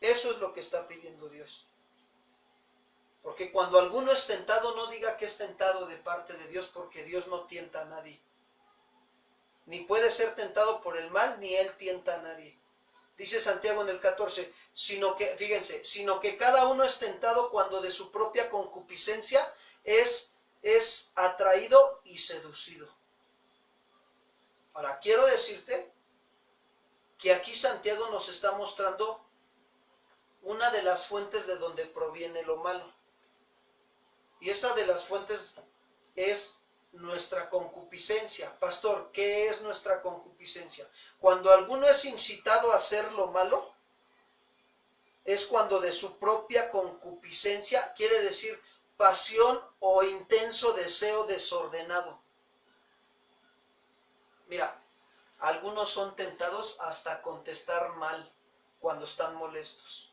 Eso es lo que está pidiendo Dios. Porque cuando alguno es tentado, no diga que es tentado de parte de Dios, porque Dios no tienta a nadie. Ni puede ser tentado por el mal, ni Él tienta a nadie. Dice Santiago en el 14, sino que cada uno es tentado cuando de su propia concupiscencia es atraído y seducido. Ahora, quiero decirte que aquí Santiago nos está mostrando una de las fuentes de donde proviene lo malo. Y esa de las fuentes es nuestra concupiscencia. Pastor, ¿qué es nuestra concupiscencia? Cuando alguno es incitado a hacer lo malo, es cuando de su propia concupiscencia, quiere decir pasión o intenso deseo desordenado. Mira, algunos son tentados hasta contestar mal cuando están molestos.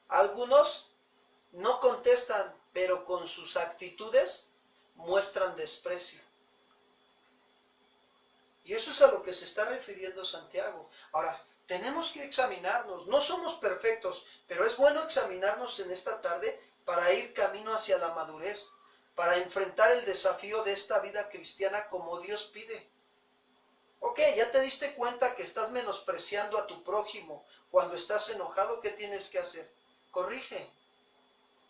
Algunos no contestan, pero con sus actitudes muestran desprecio. Y eso es a lo que se está refiriendo Santiago. Ahora, tenemos que examinarnos. No somos perfectos, pero es bueno examinarnos en esta tarde para ir camino hacia la madurez, para enfrentar el desafío de esta vida cristiana como Dios pide. Ok, ya te diste cuenta que estás menospreciando a tu prójimo cuando estás enojado. ¿Qué tienes que hacer? Corrige.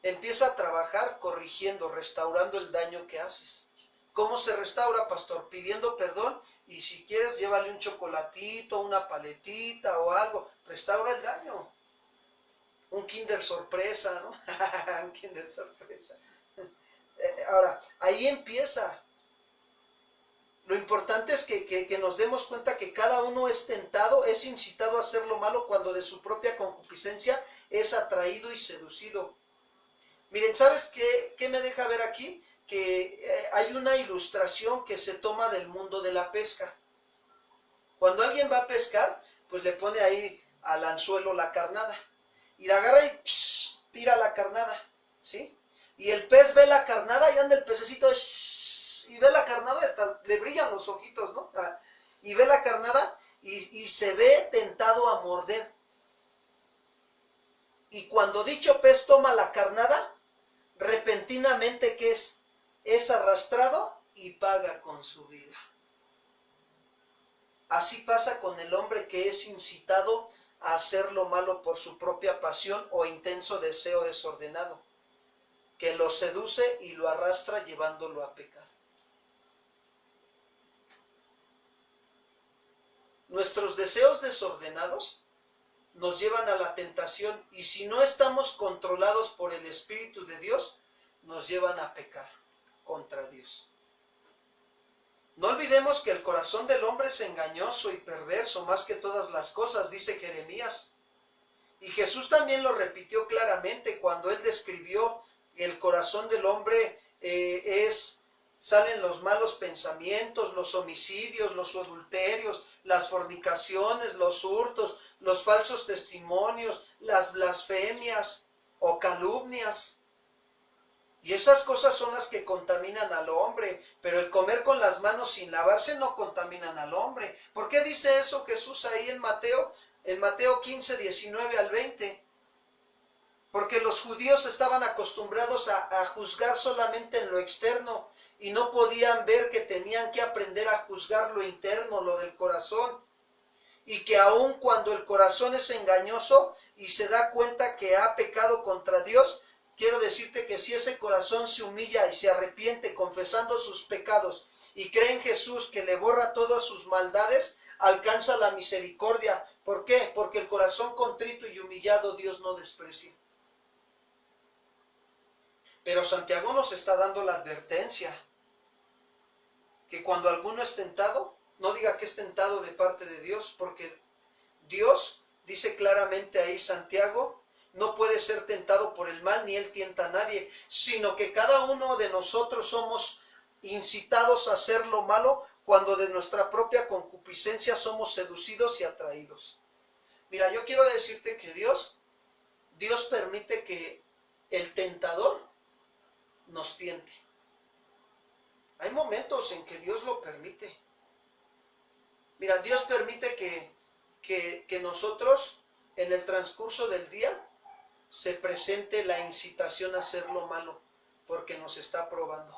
Empieza a trabajar corrigiendo, restaurando el daño que haces. ¿Cómo se restaura, pastor? Pidiendo perdón, y si quieres llévale un chocolatito, una paletita o algo. Restaura el daño. Un Kinder sorpresa, ¿no? Un Kinder sorpresa. Ahora, ahí empieza. Lo importante es que nos demos cuenta que cada uno es tentado, es incitado a hacer lo malo cuando de su propia concupiscencia es atraído y seducido. Miren, ¿sabes qué me deja ver aquí? Que hay una ilustración que se toma del mundo de la pesca. Cuando alguien va a pescar, pues le pone ahí al anzuelo la carnada. Y la agarra y tira la carnada, ¿sí? Y el pez ve la carnada y anda el pececito y ve la carnada, hasta le brillan los ojitos, ¿no? Y ve la carnada y se ve tentado a morder. Y cuando dicho pez toma la carnada, repentinamente, ¿qué es? Es arrastrado y paga con su vida. Así pasa con el hombre que es incitado a hacer lo malo por su propia pasión o intenso deseo desordenado, que lo seduce y lo arrastra llevándolo a pecar. Nuestros deseos desordenados nos llevan a la tentación, y si no estamos controlados por el Espíritu de Dios, nos llevan a pecar contra Dios. No olvidemos que el corazón del hombre es engañoso y perverso más que todas las cosas, dice Jeremías. Y Jesús también lo repitió claramente cuando él describió el corazón del hombre. Salen los malos pensamientos, los homicidios, los adulterios, las fornicaciones, los hurtos, los falsos testimonios, las blasfemias. o calumnias. Y esas cosas son las que contaminan al hombre, pero el comer con las manos sin lavarse no contaminan al hombre. ¿Por qué dice eso Jesús ahí en Mateo? En Mateo 15, 19 al 20. Porque los judíos estaban acostumbrados a juzgar solamente en lo externo y no podían ver que tenían que aprender a juzgar lo interno, lo del corazón. Y que aun cuando el corazón es engañoso y se da cuenta que ha pecado contra Dios, quiero decirte que si ese corazón se humilla y se arrepiente confesando sus pecados y cree en Jesús que le borra todas sus maldades, alcanza la misericordia. ¿Por qué? Porque el corazón contrito y humillado Dios no desprecia. Pero Santiago nos está dando la advertencia que cuando alguno es tentado, no diga que es tentado de parte de Dios, porque Dios dice claramente ahí Santiago, no puede ser tentado por el mal, ni él tienta a nadie, sino que cada uno de nosotros somos incitados a hacer lo malo cuando de nuestra propia concupiscencia somos seducidos y atraídos. Mira, yo quiero decirte que Dios permite que el tentador nos tiente. Hay momentos en que Dios lo permite. Mira, Dios permite que nosotros en el transcurso del día se presente la incitación a hacer lo malo, porque nos está probando.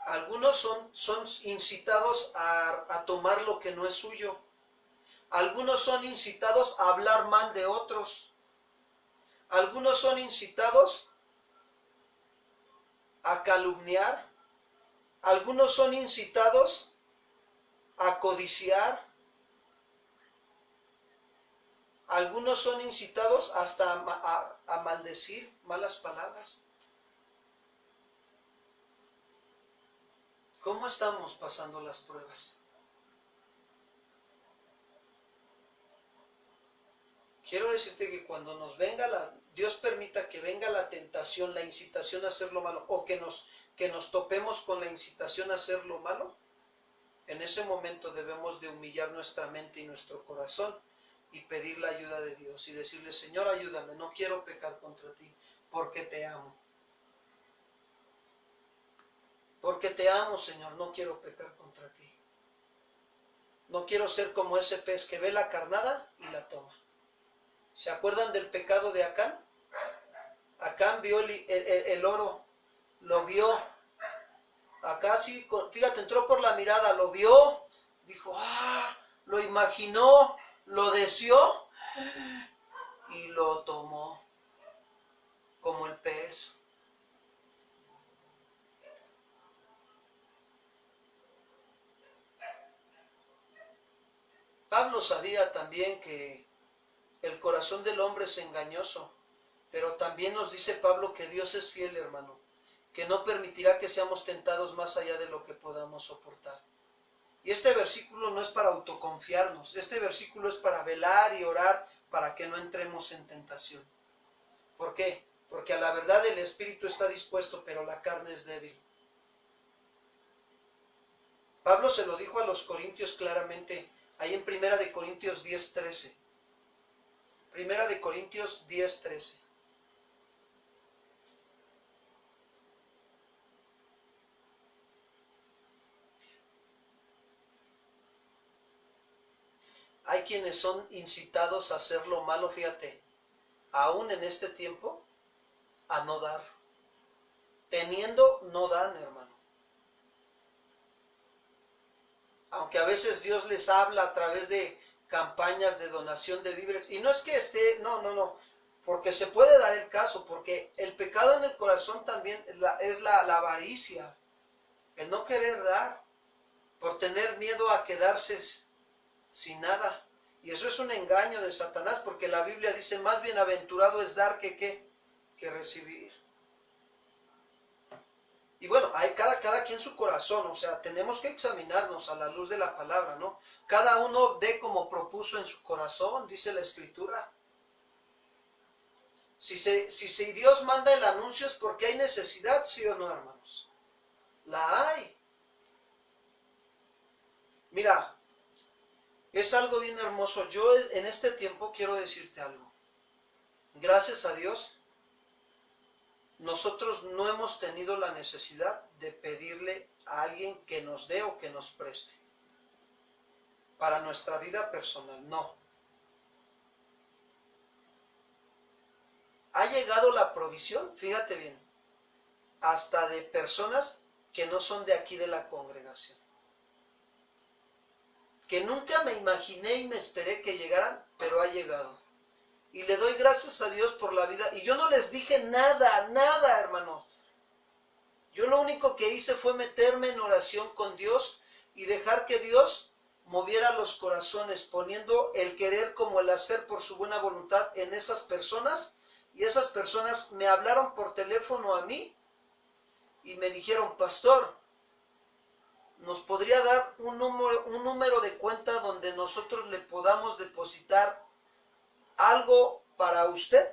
Algunos son incitados a tomar lo que no es suyo. Algunos son incitados a hablar mal de otros. Algunos son incitados a calumniar. Algunos son incitados a codiciar. Algunos son incitados hasta a maldecir, malas palabras. ¿Cómo estamos pasando las pruebas? Quiero decirte que cuando nos venga Dios permita que venga la tentación, la incitación a hacer lo malo, o que nos topemos con la incitación a hacer lo malo, en ese momento debemos de humillar nuestra mente y nuestro corazón y pedir la ayuda de Dios y decirle, Señor, ayúdame, no quiero pecar contra ti, porque te amo. Porque te amo, Señor, no quiero pecar contra ti. No quiero ser como ese pez que ve la carnada y la toma. ¿Se acuerdan del pecado de Acán? Acán vio el oro, lo vio. Acá sí, fíjate, entró por la mirada, lo vio, dijo, lo imaginó, lo deseó y lo tomó como el pez. Pablo sabía también que el corazón del hombre es engañoso, pero también nos dice Pablo que Dios es fiel, hermano, que no permitirá que seamos tentados más allá de lo que podamos soportar. Y este versículo no es para autoconfiarnos, este versículo es para velar y orar para que no entremos en tentación. ¿Por qué? Porque a la verdad el espíritu está dispuesto, pero la carne es débil. Pablo se lo dijo a los corintios claramente, ahí en 1 de Corintios 10:13. 1 de Corintios 10:13. Hay quienes son incitados a hacer lo malo, fíjate, aún en este tiempo, a no dar. Teniendo, no dan, hermano. Aunque a veces Dios les habla a través de campañas de donación de víveres. Y no es que esté, no, porque se puede dar el caso, porque el pecado en el corazón también es la avaricia, el no querer dar, por tener miedo a quedarse sin nada. Y eso es un engaño de Satanás, porque la Biblia dice, más bienaventurado es dar que recibir. Y bueno, hay cada quien su corazón, o sea, tenemos que examinarnos a la luz de la palabra, ¿no? Cada uno dé como propuso en su corazón, dice la Escritura. Si Dios manda el anuncio es porque hay necesidad, ¿sí o no, hermanos? La hay. Mira, Es algo bien hermoso. Yo en este tiempo quiero decirte algo. Gracias a Dios, nosotros no hemos tenido la necesidad de pedirle a alguien que nos dé o que nos preste. Para nuestra vida personal, no. Ha llegado la provisión, fíjate bien, hasta de personas que no son de aquí de la congregación. Que nunca me imaginé y me esperé que llegaran, pero ha llegado. Y le doy gracias a Dios por la vida. Y yo no les dije nada, nada, hermanos. Yo lo único que hice fue meterme en oración con Dios y dejar que Dios moviera los corazones, poniendo el querer como el hacer por su buena voluntad en esas personas. Y esas personas me hablaron por teléfono a mí y me dijeron, pastor, ¿nos podría dar un número de cuenta donde nosotros le podamos depositar algo para usted?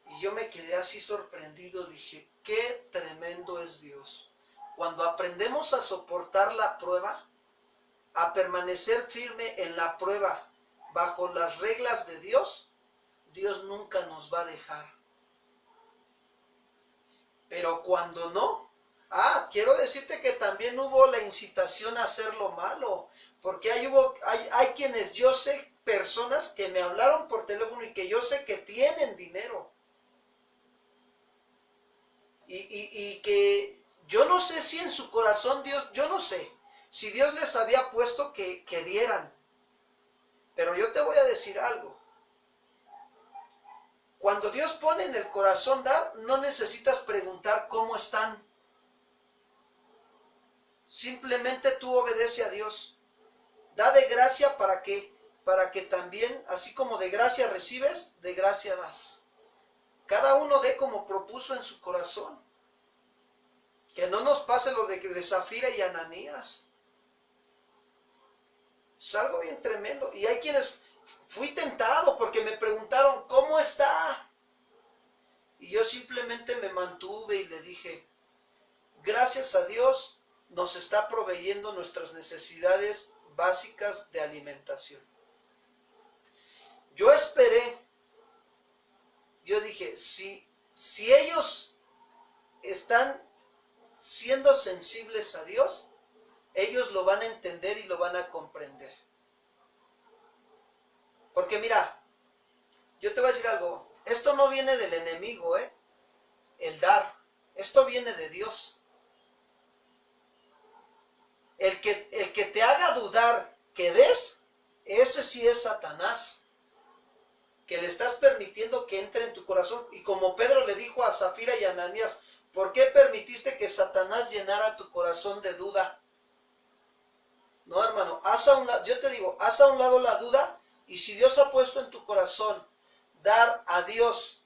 Y yo me quedé así sorprendido, dije, qué tremendo es Dios. Cuando aprendemos a soportar la prueba, a permanecer firme en la prueba, bajo las reglas de Dios, Dios nunca nos va a dejar. Pero cuando no, quiero decirte que también hubo la incitación a hacer lo malo, porque hay quienes yo sé, personas que me hablaron por teléfono y que yo sé que tienen dinero. Y que yo no sé si en su corazón Dios, yo no sé, si Dios les había puesto que dieran. Pero yo te voy a decir algo. Cuando Dios pone en el corazón dar, no necesitas preguntar cómo están. Simplemente tú obedece a Dios. Da de gracia para que también, así como de gracia recibes, de gracia das. Cada uno dé como propuso en su corazón. Que no nos pase lo de Zafira y Ananías. Es algo bien tremendo. Y hay quienes fui tentado porque me preguntaron, ¿cómo está? Y yo simplemente me mantuve y le dije, gracias a Dios nos está proveyendo nuestras necesidades básicas de alimentación. Yo esperé, yo dije, si ellos están siendo sensibles a Dios, ellos lo van a entender y lo van a comprender. Porque mira, yo te voy a decir algo, esto no viene del enemigo, el dar, esto viene de Dios. El que te haga dudar que des, ese sí es Satanás, que le estás permitiendo que entre en tu corazón. Y como Pedro le dijo a Zafira y a Ananías, ¿por qué permitiste que Satanás llenara tu corazón de duda? No, hermano, yo te digo, haz a un lado la duda, y si Dios ha puesto en tu corazón dar a Dios,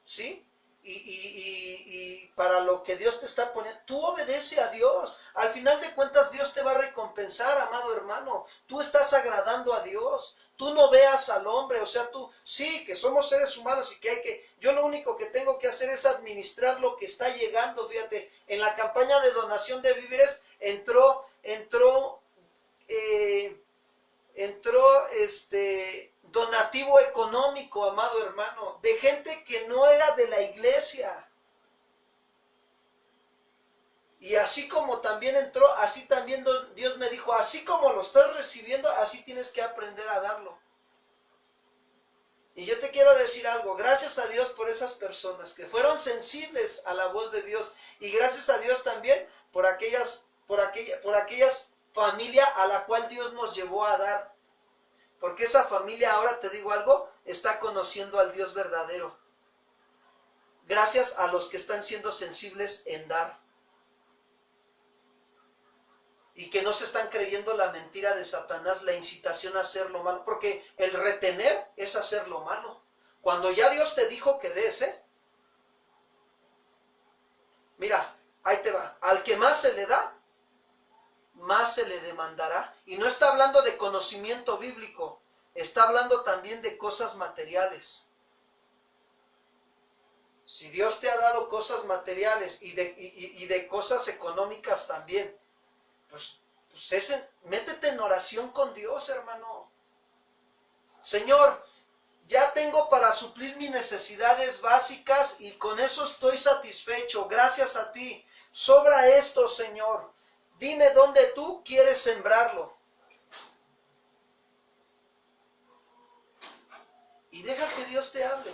¿sí? Y para lo que Dios te está poniendo, tú obedece a Dios. Al final de cuentas Dios te va a recompensar, amado hermano. Tú estás agradando a Dios. Tú no veas al hombre, o sea, tú, sí, que somos seres humanos y que yo lo único que tengo que hacer es administrar lo que está llegando. Fíjate, en la campaña de donación de víveres entró donativo económico, amado hermano, de gente que no era de la iglesia. Y así como también entró, así también Dios me dijo, así como lo estás recibiendo, así tienes que aprender a darlo. Y yo te quiero decir algo, gracias a Dios por esas personas que fueron sensibles a la voz de Dios, y gracias a Dios también por aquellas familias a la cual Dios nos llevó a dar. Porque esa familia, ahora te digo algo, está conociendo al Dios verdadero. Gracias a los que están siendo sensibles en dar. Y que no se están creyendo la mentira de Satanás, la incitación a hacer lo malo. Porque el retener es hacer lo malo. Cuando ya Dios te dijo que des, mira, ahí te va. Al que más se le da, más se le demandará. Y no está hablando de conocimiento bíblico, está hablando también de cosas materiales. Si Dios te ha dado cosas materiales y de cosas económicas también, métete en oración con Dios, hermano. Señor, ya tengo para suplir mis necesidades básicas y con eso estoy satisfecho. Gracias a ti. Sobra esto, Señor. Dime dónde tú quieres sembrarlo. Y deja que Dios te hable.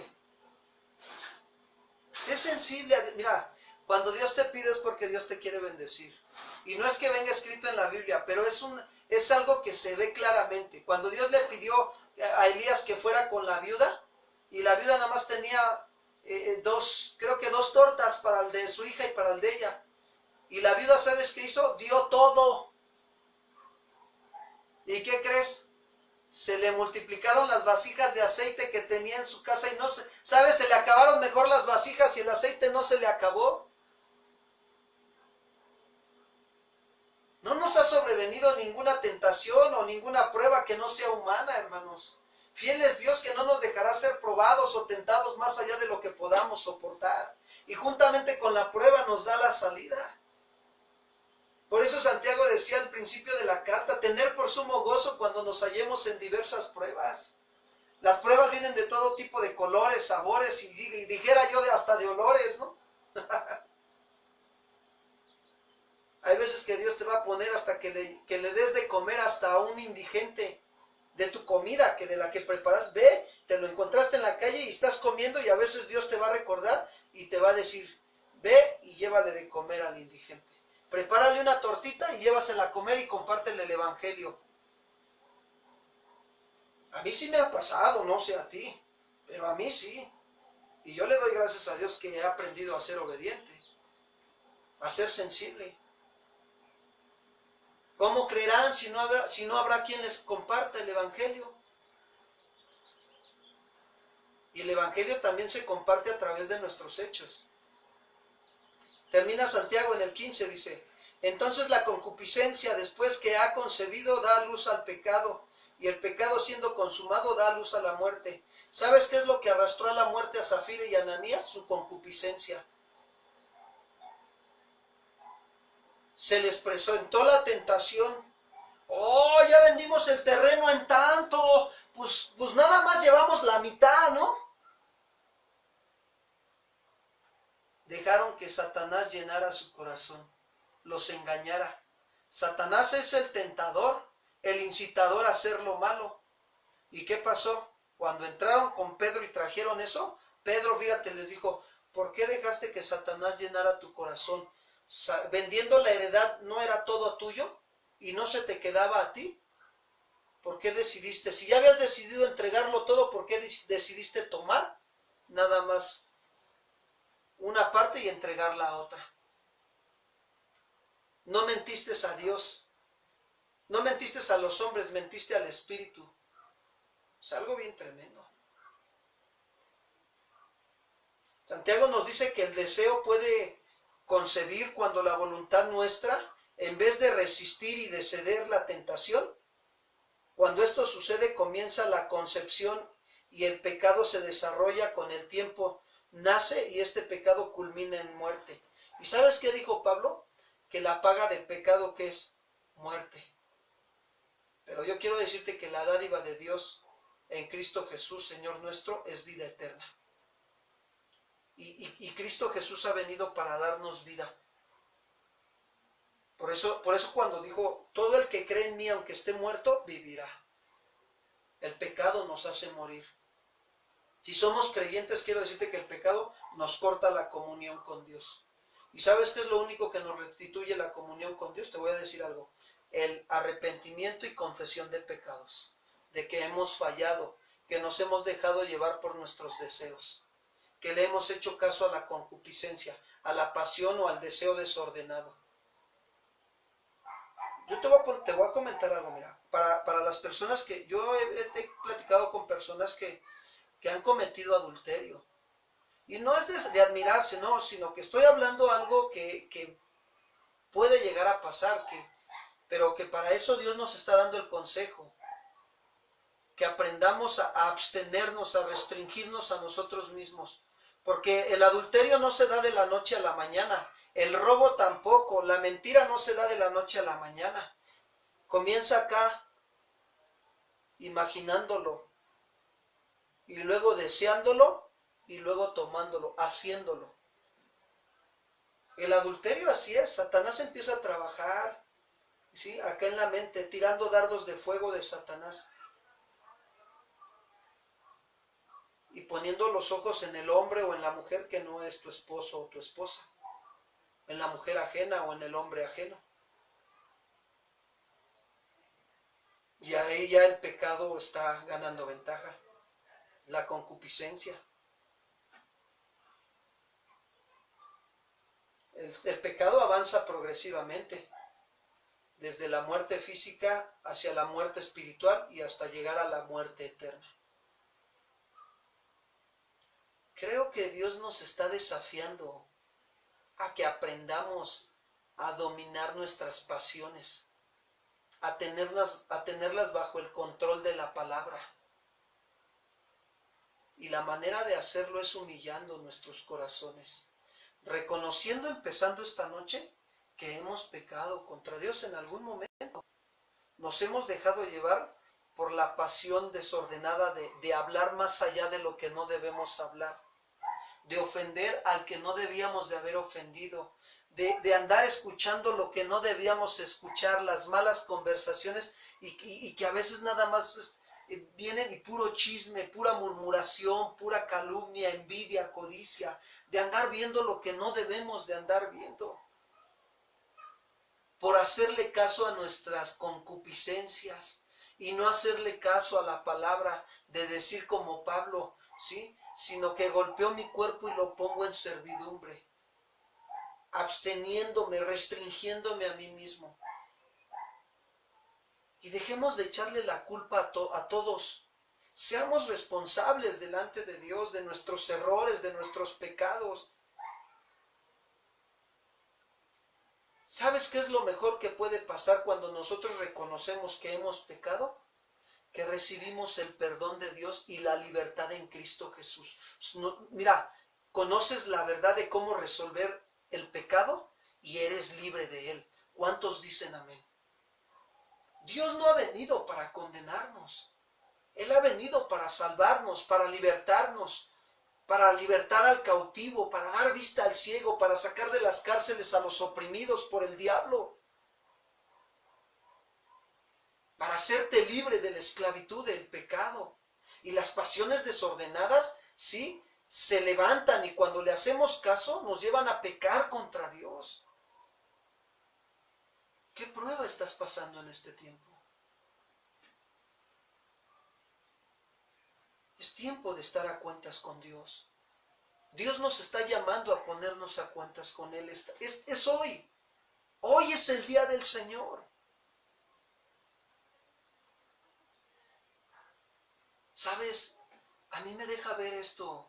Sé sensible. Mira, cuando Dios te pide es porque Dios te quiere bendecir. Y no es que venga escrito en la Biblia, pero es algo que se ve claramente. Cuando Dios le pidió a Elías que fuera con la viuda, y la viuda nada más tenía creo que dos tortas para el de su hija y para el de ella. Y la viuda, ¿sabes qué hizo? Dio todo. ¿Y qué crees? Se le multiplicaron las vasijas de aceite que tenía en su casa y ¿sabes? Se le acabaron mejor las vasijas y el aceite no se le acabó. No nos ha sobrevenido ninguna tentación o ninguna prueba que no sea humana, hermanos. Fiel es Dios que no nos dejará ser probados o tentados más allá de lo que podamos soportar. Y juntamente con la prueba nos da la salida. Por eso Santiago decía al principio de la carta, tener por sumo gozo cuando nos hallemos en diversas pruebas. Las pruebas vienen de todo tipo de colores, sabores y dijera yo hasta de olores, ¿no? Hay veces que Dios te va a poner hasta que le des de comer hasta a un indigente de tu comida, que de la que preparas. Ve, te lo encontraste en la calle y estás comiendo y a veces Dios te va a recordar y te va a decir, ve y llévale de comer al indigente. Prepárale una tortita y llévasela a comer y compártele el evangelio. A mí sí me ha pasado, no sé a ti, pero a mí sí. Y yo le doy gracias a Dios que he aprendido a ser obediente, a ser sensible. ¿Cómo creerán si no habrá quien les comparta el evangelio? Y el evangelio también se comparte a través de nuestros hechos. Termina Santiago en el 15, dice, entonces la concupiscencia, después que ha concebido, da luz al pecado, y el pecado siendo consumado da luz a la muerte. ¿Sabes qué es lo que arrastró a la muerte a Zafira y a Ananías? Su concupiscencia. Se les presentó la tentación. Oh, ya vendimos el terreno en tanto, pues nada más llevamos la mitad, ¿no? Dejaron que Satanás llenara su corazón, los engañara. Satanás es el tentador, el incitador a hacer lo malo. ¿Y qué pasó? Cuando entraron con Pedro y trajeron eso, Pedro, fíjate, les dijo, ¿por qué dejaste que Satanás llenara tu corazón? Vendiendo la heredad, ¿no era todo tuyo? ¿Y no se te quedaba a ti? ¿Por qué decidiste? Si ya habías decidido entregarlo todo, ¿por qué decidiste tomar nada más una parte y entregarla a otra? No mentiste a Dios, no mentiste a los hombres, mentiste al Espíritu. Es algo bien tremendo. Santiago nos dice que el deseo puede concebir cuando la voluntad nuestra, en vez de resistir y de ceder la tentación, cuando esto sucede comienza la concepción y el pecado se desarrolla con el tiempo, nace y este pecado culmina en muerte. ¿Y sabes qué dijo Pablo? Que la paga del pecado, ¿qué es? Muerte. Pero yo quiero decirte que la dádiva de Dios en Cristo Jesús, Señor nuestro, es vida eterna. Y Cristo Jesús ha venido para darnos vida. Por eso cuando dijo, todo el que cree en mí, aunque esté muerto, vivirá. El pecado nos hace morir. Si somos creyentes, quiero decirte que el pecado nos corta la comunión con Dios. ¿Y sabes qué es lo único que nos restituye la comunión con Dios? Te voy a decir algo. El arrepentimiento y confesión de pecados. De que hemos fallado, que nos hemos dejado llevar por nuestros deseos. Que le hemos hecho caso a la concupiscencia, a la pasión o al deseo desordenado. Yo te voy a comentar algo, mira. Para las personas que... Yo he platicado con personas que han cometido adulterio. Y no es de admirarse, no, sino que estoy hablando algo que puede llegar a pasar, pero que para eso Dios nos está dando el consejo. Que aprendamos a abstenernos, a restringirnos a nosotros mismos. Porque el adulterio no se da de la noche a la mañana. El robo tampoco. La mentira no se da de la noche a la mañana. Comienza acá, imaginándolo, y luego deseándolo, y luego tomándolo, haciéndolo. El adulterio así es. Satanás empieza a trabajar, ¿sí? Acá en la mente, tirando dardos de fuego de Satanás. Y poniendo los ojos en el hombre o en la mujer que no es tu esposo o tu esposa. En la mujer ajena o en el hombre ajeno. Y ahí ya el pecado está ganando ventaja. La concupiscencia. El pecado avanza progresivamente. Desde la muerte física hacia la muerte espiritual y hasta llegar a la muerte eterna. Creo que Dios nos está desafiando a que aprendamos a dominar nuestras pasiones, a tenerlas bajo el control de la palabra. Y la manera de hacerlo es humillando nuestros corazones, reconociendo, empezando esta noche, que hemos pecado contra Dios en algún momento. Nos hemos dejado llevar por la pasión desordenada de hablar más allá de lo que no debemos hablar, de ofender al que no debíamos de haber ofendido, de andar escuchando lo que no debíamos escuchar, las malas conversaciones, y que a veces nada más vienen y puro chisme, pura murmuración, pura calumnia, envidia, codicia, de andar viendo lo que no debemos de andar viendo, por hacerle caso a nuestras concupiscencias y no hacerle caso a la palabra, de decir como Pablo, ¿sí? Sino que golpeo mi cuerpo y lo pongo en servidumbre, absteniéndome, restringiéndome a mí mismo. Y dejemos de echarle la culpa a todos. Seamos responsables delante de Dios de nuestros errores, de nuestros pecados. ¿Sabes qué es lo mejor que puede pasar cuando nosotros reconocemos que hemos pecado? Que recibimos el perdón de Dios y la libertad en Cristo Jesús. Mira, conoces la verdad de cómo resolver el pecado y eres libre de él. ¿Cuántos dicen amén? Dios no ha venido para condenarnos. Él ha venido para salvarnos, para libertarnos, para libertar al cautivo, para dar vista al ciego, para sacar de las cárceles a los oprimidos por el diablo, para hacerte libre de la esclavitud del pecado. Y las pasiones desordenadas, sí, se levantan y cuando le hacemos caso nos llevan a pecar contra Dios. ¿Qué prueba estás pasando en este tiempo? Es tiempo de estar a cuentas con Dios. Dios nos está llamando a ponernos a cuentas con Él. Es hoy. Hoy es el día del Señor. ¿Sabes? A mí me deja ver esto.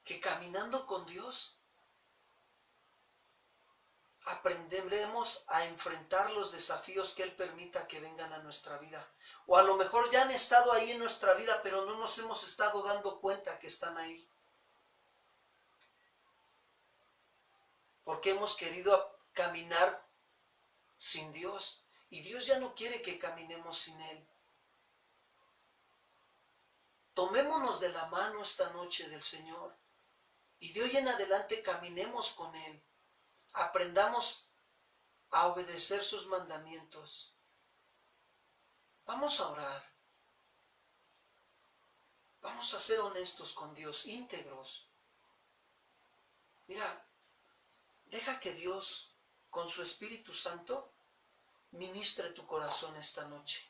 Que caminando con Dios aprenderemos a enfrentar los desafíos que Él permita que vengan a nuestra vida. O a lo mejor ya han estado ahí en nuestra vida, pero no nos hemos estado dando cuenta que están ahí. Porque hemos querido caminar sin Dios. Y Dios ya no quiere que caminemos sin Él. Tomémonos de la mano esta noche del Señor. Y de hoy en adelante caminemos con Él. Aprendamos a obedecer sus mandamientos. Vamos a orar. Vamos a ser honestos con Dios, íntegros. Mira, deja que Dios, con su Espíritu Santo, ministre tu corazón esta noche.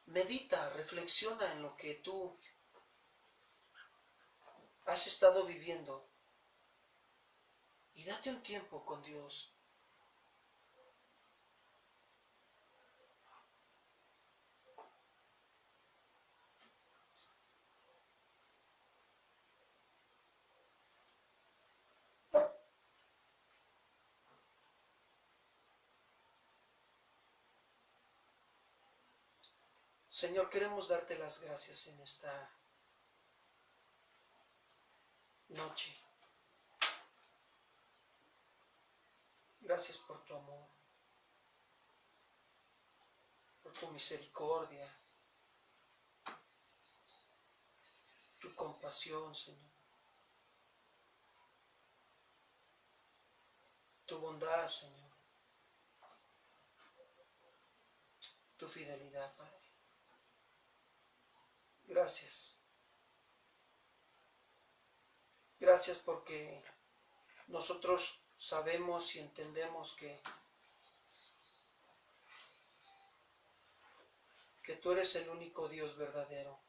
Medita, reflexiona en lo que tú has estado viviendo y date un tiempo con Dios. Señor, queremos darte las gracias en esta noche. Gracias por tu amor, por tu misericordia, tu compasión, Señor, tu bondad, Señor, tu fidelidad, Padre. Gracias. Gracias porque nosotros sabemos y entendemos que tú eres el único Dios verdadero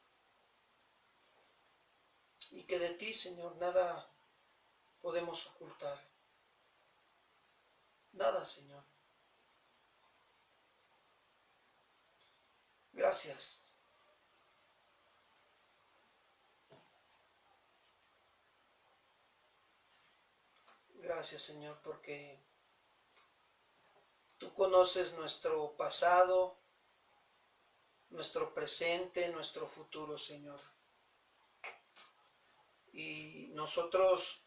y que de ti, Señor, nada podemos ocultar. Nada, Señor. Gracias. Gracias, Señor, porque tú conoces nuestro pasado, nuestro presente, nuestro futuro, Señor. Y nosotros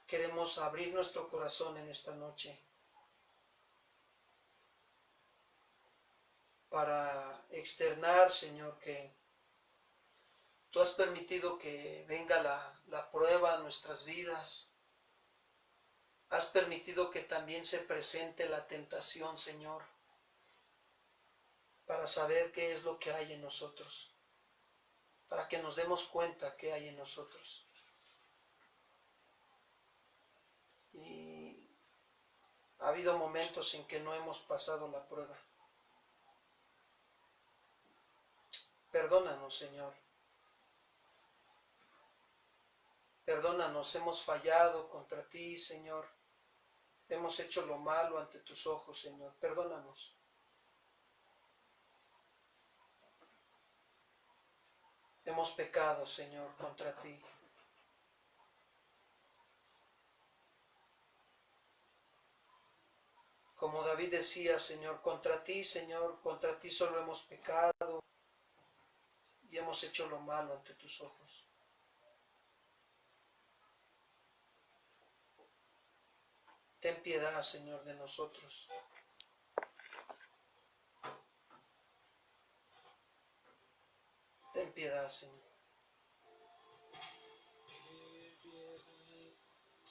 queremos abrir nuestro corazón en esta noche para externar, Señor, que tú has permitido que venga la prueba a nuestras vidas. Has permitido que también se presente la tentación, Señor, para saber qué es lo que hay en nosotros, para que nos demos cuenta qué hay en nosotros. Y ha habido momentos en que no hemos pasado la prueba. Perdónanos, Señor. Perdónanos, hemos fallado contra ti, Señor. Hemos hecho lo malo ante tus ojos, Señor. Perdónanos. Hemos pecado, Señor, contra ti. Como David decía, Señor, contra ti, Señor, contra ti solo hemos pecado y hemos hecho lo malo ante tus ojos. Ten piedad, Señor, de nosotros. Ten piedad, Señor.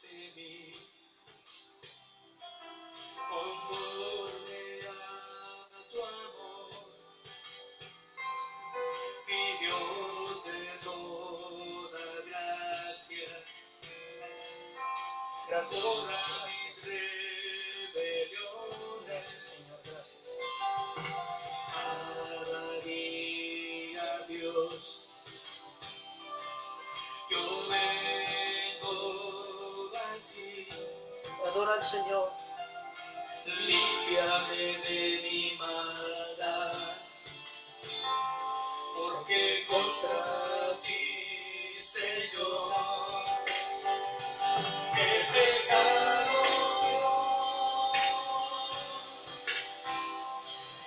De mí, conforme a tu amor, mi Dios de toda gracia, Gracias, borra Señor. mis rebeliones. Gracias, Señor. Gracias. Cada día, Dios, yo vengo a ti. Adora al Señor. Límpiame de mi maldad, porque contra ti, Señor, he pecado,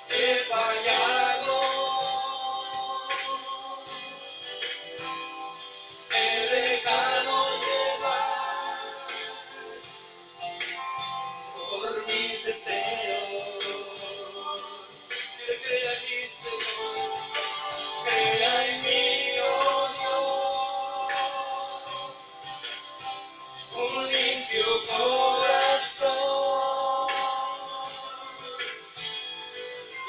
he fallado, he dejado llevar por mis deseos. Dile, crea en mí, Señor, crea en mí, oh Dios, un limpio corazón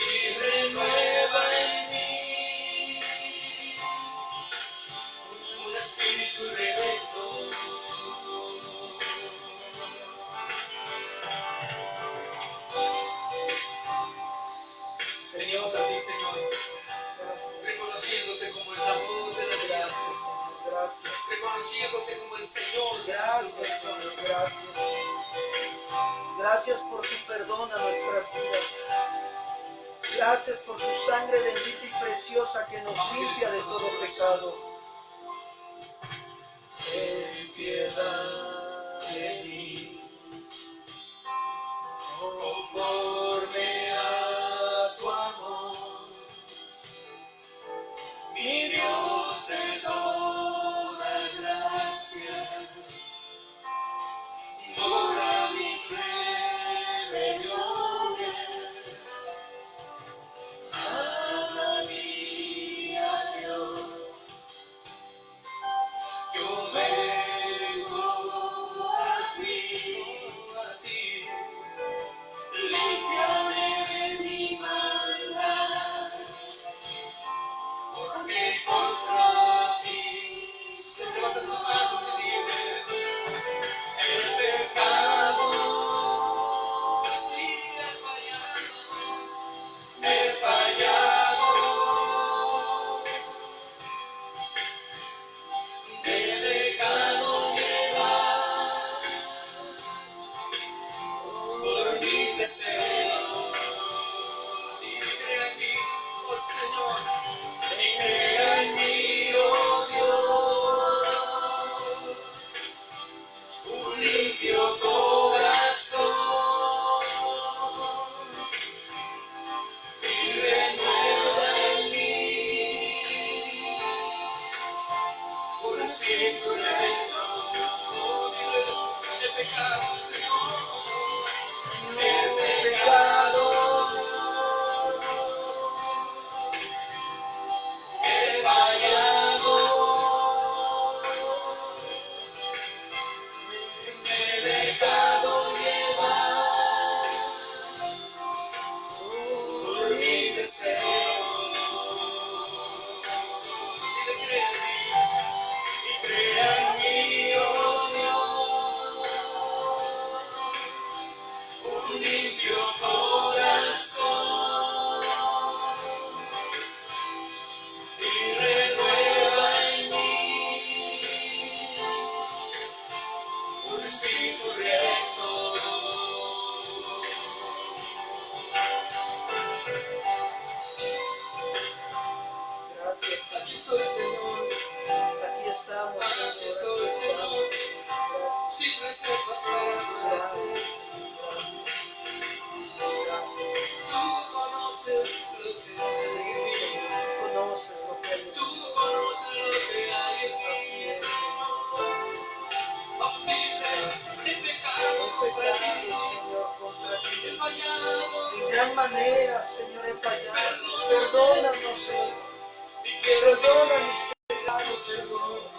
y renueva en mí un espíritu rebelde. Venimos a ti, Señor, Gracias. reconociéndote como el dador de la vida, Gracias, Señor. Gracias. reconociéndote como el Señor de nuestro Gracias, corazón. Señor. Gracias. Gracias por tu perdón a nuestras vidas. Gracias por tu sangre bendita y preciosa que nos limpia de todo pecado. Ten piedad de mí, conforme a tu amor, mi Dios de toda gracia. espíritu recto. El pecado, Señor, el pecado, he fallado, me he dejado llevar por mi deseo. Dile, crea en mí, oh Dios, un limpio corazón y renueva en mí un espíritu recto. Gracias. Aquí soy, Señor. Aquí estamos, Aquí soy, Señor. Sin reservas para adorarte. Tú conoces lo que hay en mí. Conoces lo que hay en Tú mí. conoces lo que hay en Así mí, es, Señor. gracias. Vamos, dile, he pecado contra ti, Señor, contra he ti. fallado. De gran manera, Señor, he fallado. Perdónanos, Perdónanos, Señor. y quiero Perdona vivir, mis pecados, Señor. Señor.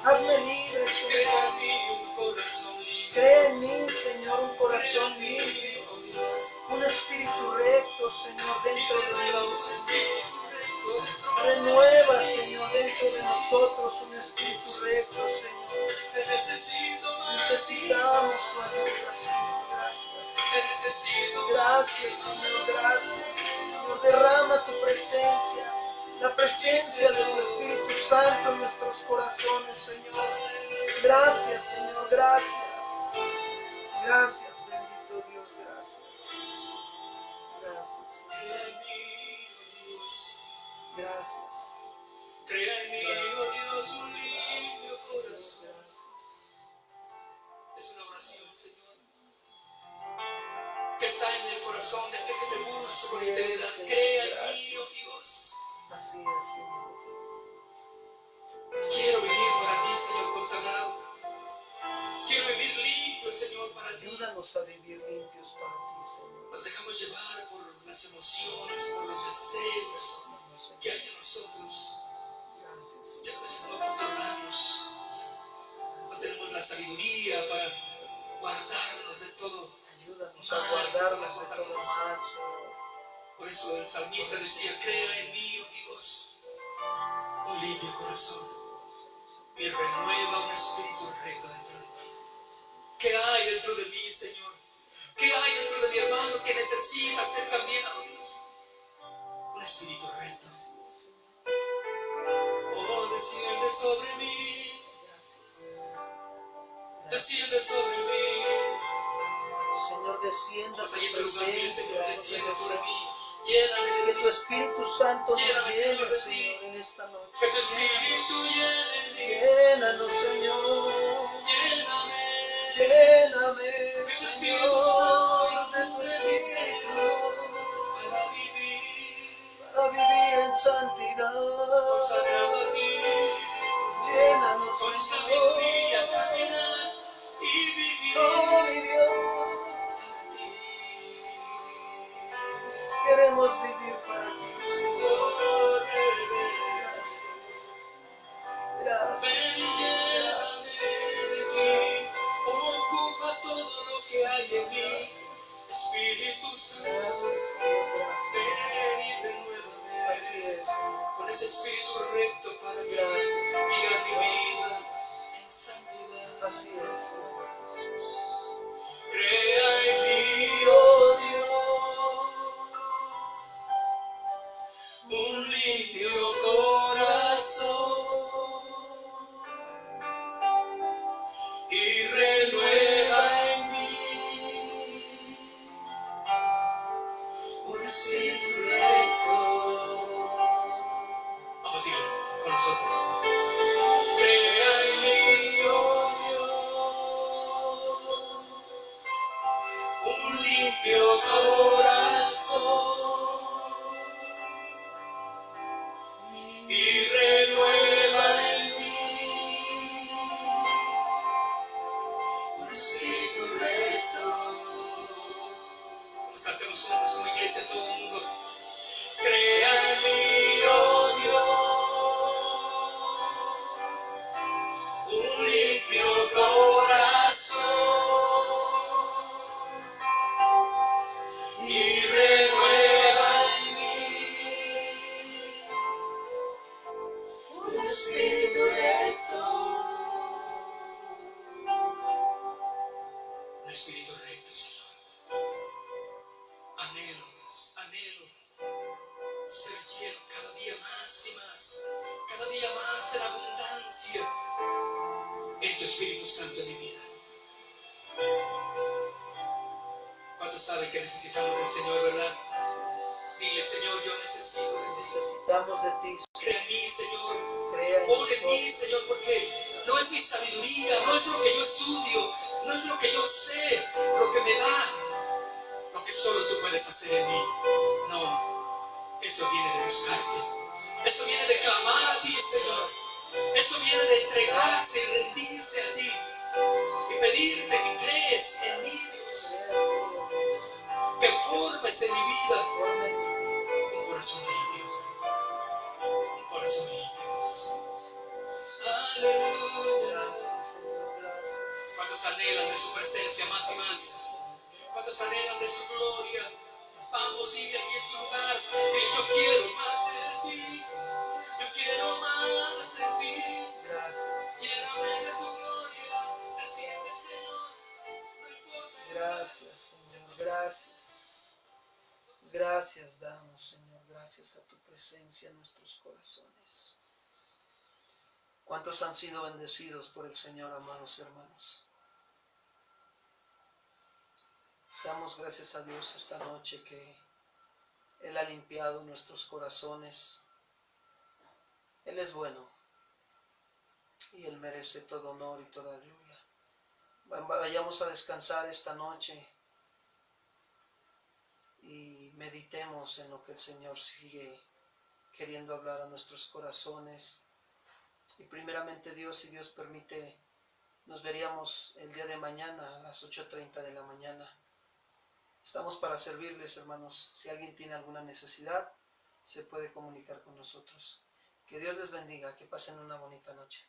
Hazme libre, Señor. Crea en mí un corazón limpio. Crea en mí, Señor, un Crea corazón en mí, limpio. oh Dios. Un espíritu recto, Señor, Y dentro de renueva mí. un espíritu recto dentro de Renueva, Señor, dentro de nosotros un espíritu recto, Señor. Te necesito más. Necesitamos tu ayuda, Señor. Gracias. Te necesito más. Gracias, Señor, gracias. Señor, derrama tu presencia, la presencia de tu Espíritu Santo en nuestros corazones, Señor. Gracias, Señor, gracias. Gracias, bendito Dios, gracias. Gracias, Crea en mí, Dios. gracias. Crea en mí, oh Dios, un limpio corazón. Es una oración, Señor, que está en el corazón de aquel que te busca con integridad. Crea en mí, oh Dios. Así es, Señor. Quiero vivir para ti, Señor, consagrado. Quiero vivir limpio, Señor, para ti. Ayúdanos a vivir limpios para ti, Señor. Nos dejamos llevar por las emociones, por los deseos que hay en nosotros. Gracias, Y a veces no controlamos. No tenemos la sabiduría para guardarnos de todo. ayúdanos a guardarnos de todo mal, Señor. Por eso el salmista decía, crea en mí, oh Dios, un limpio corazón y renueva un espíritu recto dentro de mí. ¿Qué hay dentro de mí, Señor? ¿Qué hay dentro de mi hermano que necesita ser cambiado, Dios? Un espíritu recto. Oh, desciende sobre mí. Desciende sobre mí. Señor, descienda Vamos allá en tu tu lugar, dile, presencia Señor, desciende sobre mí. Lléname de que ti. tu Espíritu Santo nos Lléname, llene, Señor, de ti. Señor, en esta noche. Que tu espíritu llene mí. Llénanos, Señor. Lléname. Lléname, Que tu Señor, Espíritu Santo de tu inunde mi ser para vivir en santidad. consagrado a ti, Llénanos, con Señor. sabiduría, caminar y vivir Oh, mi Dios, para ti. queremos vivir para ti, Señor. Oh, reverencia. Ven Gracias. y lléname de ti. Ocupa todo lo que hay en mí. Espíritu Santo, ven y renuévame. Así es, Señor. Con ese espíritu recto para mí, Gracias. guía mi vida en santidad. Así es, Señor Jesús. Crea en mí, oh Dios, un limpio corazón y renueva en mí un espíritu recto. Vamos, limpio corazón y renueva en mí un espíritu recto. Un espíritu recto, Señor. Anhelo, Dios, anhelo ser lleno cada día más y más, cada día más en abundancia en tu Espíritu Santo en mi vida. ¿Cuántos saben que necesitamos del Señor, verdad? Dile, Señor, yo necesito de ti. Necesitamos de ti. Crea en mí, Señor. Crea en Pon en mí, nosotros. Señor, porque no es mi sabiduría, no es lo que yo estudio, no es lo que yo sé, lo que me da, lo que solo tú puedes hacer en mí. No, eso viene de buscarte. Eso viene de clamar a ti, Señor. Eso viene de entregarse y rendirse a ti. Y pedirte que crees en mí, Dios. Que formes en mi vida un corazón limpio. Un corazón limpio, Dios. Aleluya. ¿Cuántos anhelan de su presencia más y más? ¿Cuántos anhelan de su gloria? Vamos, dile aquí en tu lugar. Dile, yo quiero más de ti. Yo quiero más de ti. Lléname de tu gloria. Desciende, Señor. No importa. Gracias, Señor. Gracias. Gracias damos, Señor. Gracias a tu presencia en nuestros corazones. ¿Cuántos han sido bendecidos por el Señor, amados hermanos? Damos gracias a Dios esta noche que Él ha limpiado nuestros corazones. Él es bueno y Él merece todo honor y toda gloria. Vayamos a descansar esta noche y meditemos en lo que el Señor sigue queriendo hablar a nuestros corazones. Y primeramente Dios, si Dios permite, nos veríamos el día de mañana a las 8:30 de la mañana. Estamos para servirles, hermanos. Si alguien tiene alguna necesidad, se puede comunicar con nosotros. Que Dios les bendiga, que pasen una bonita noche.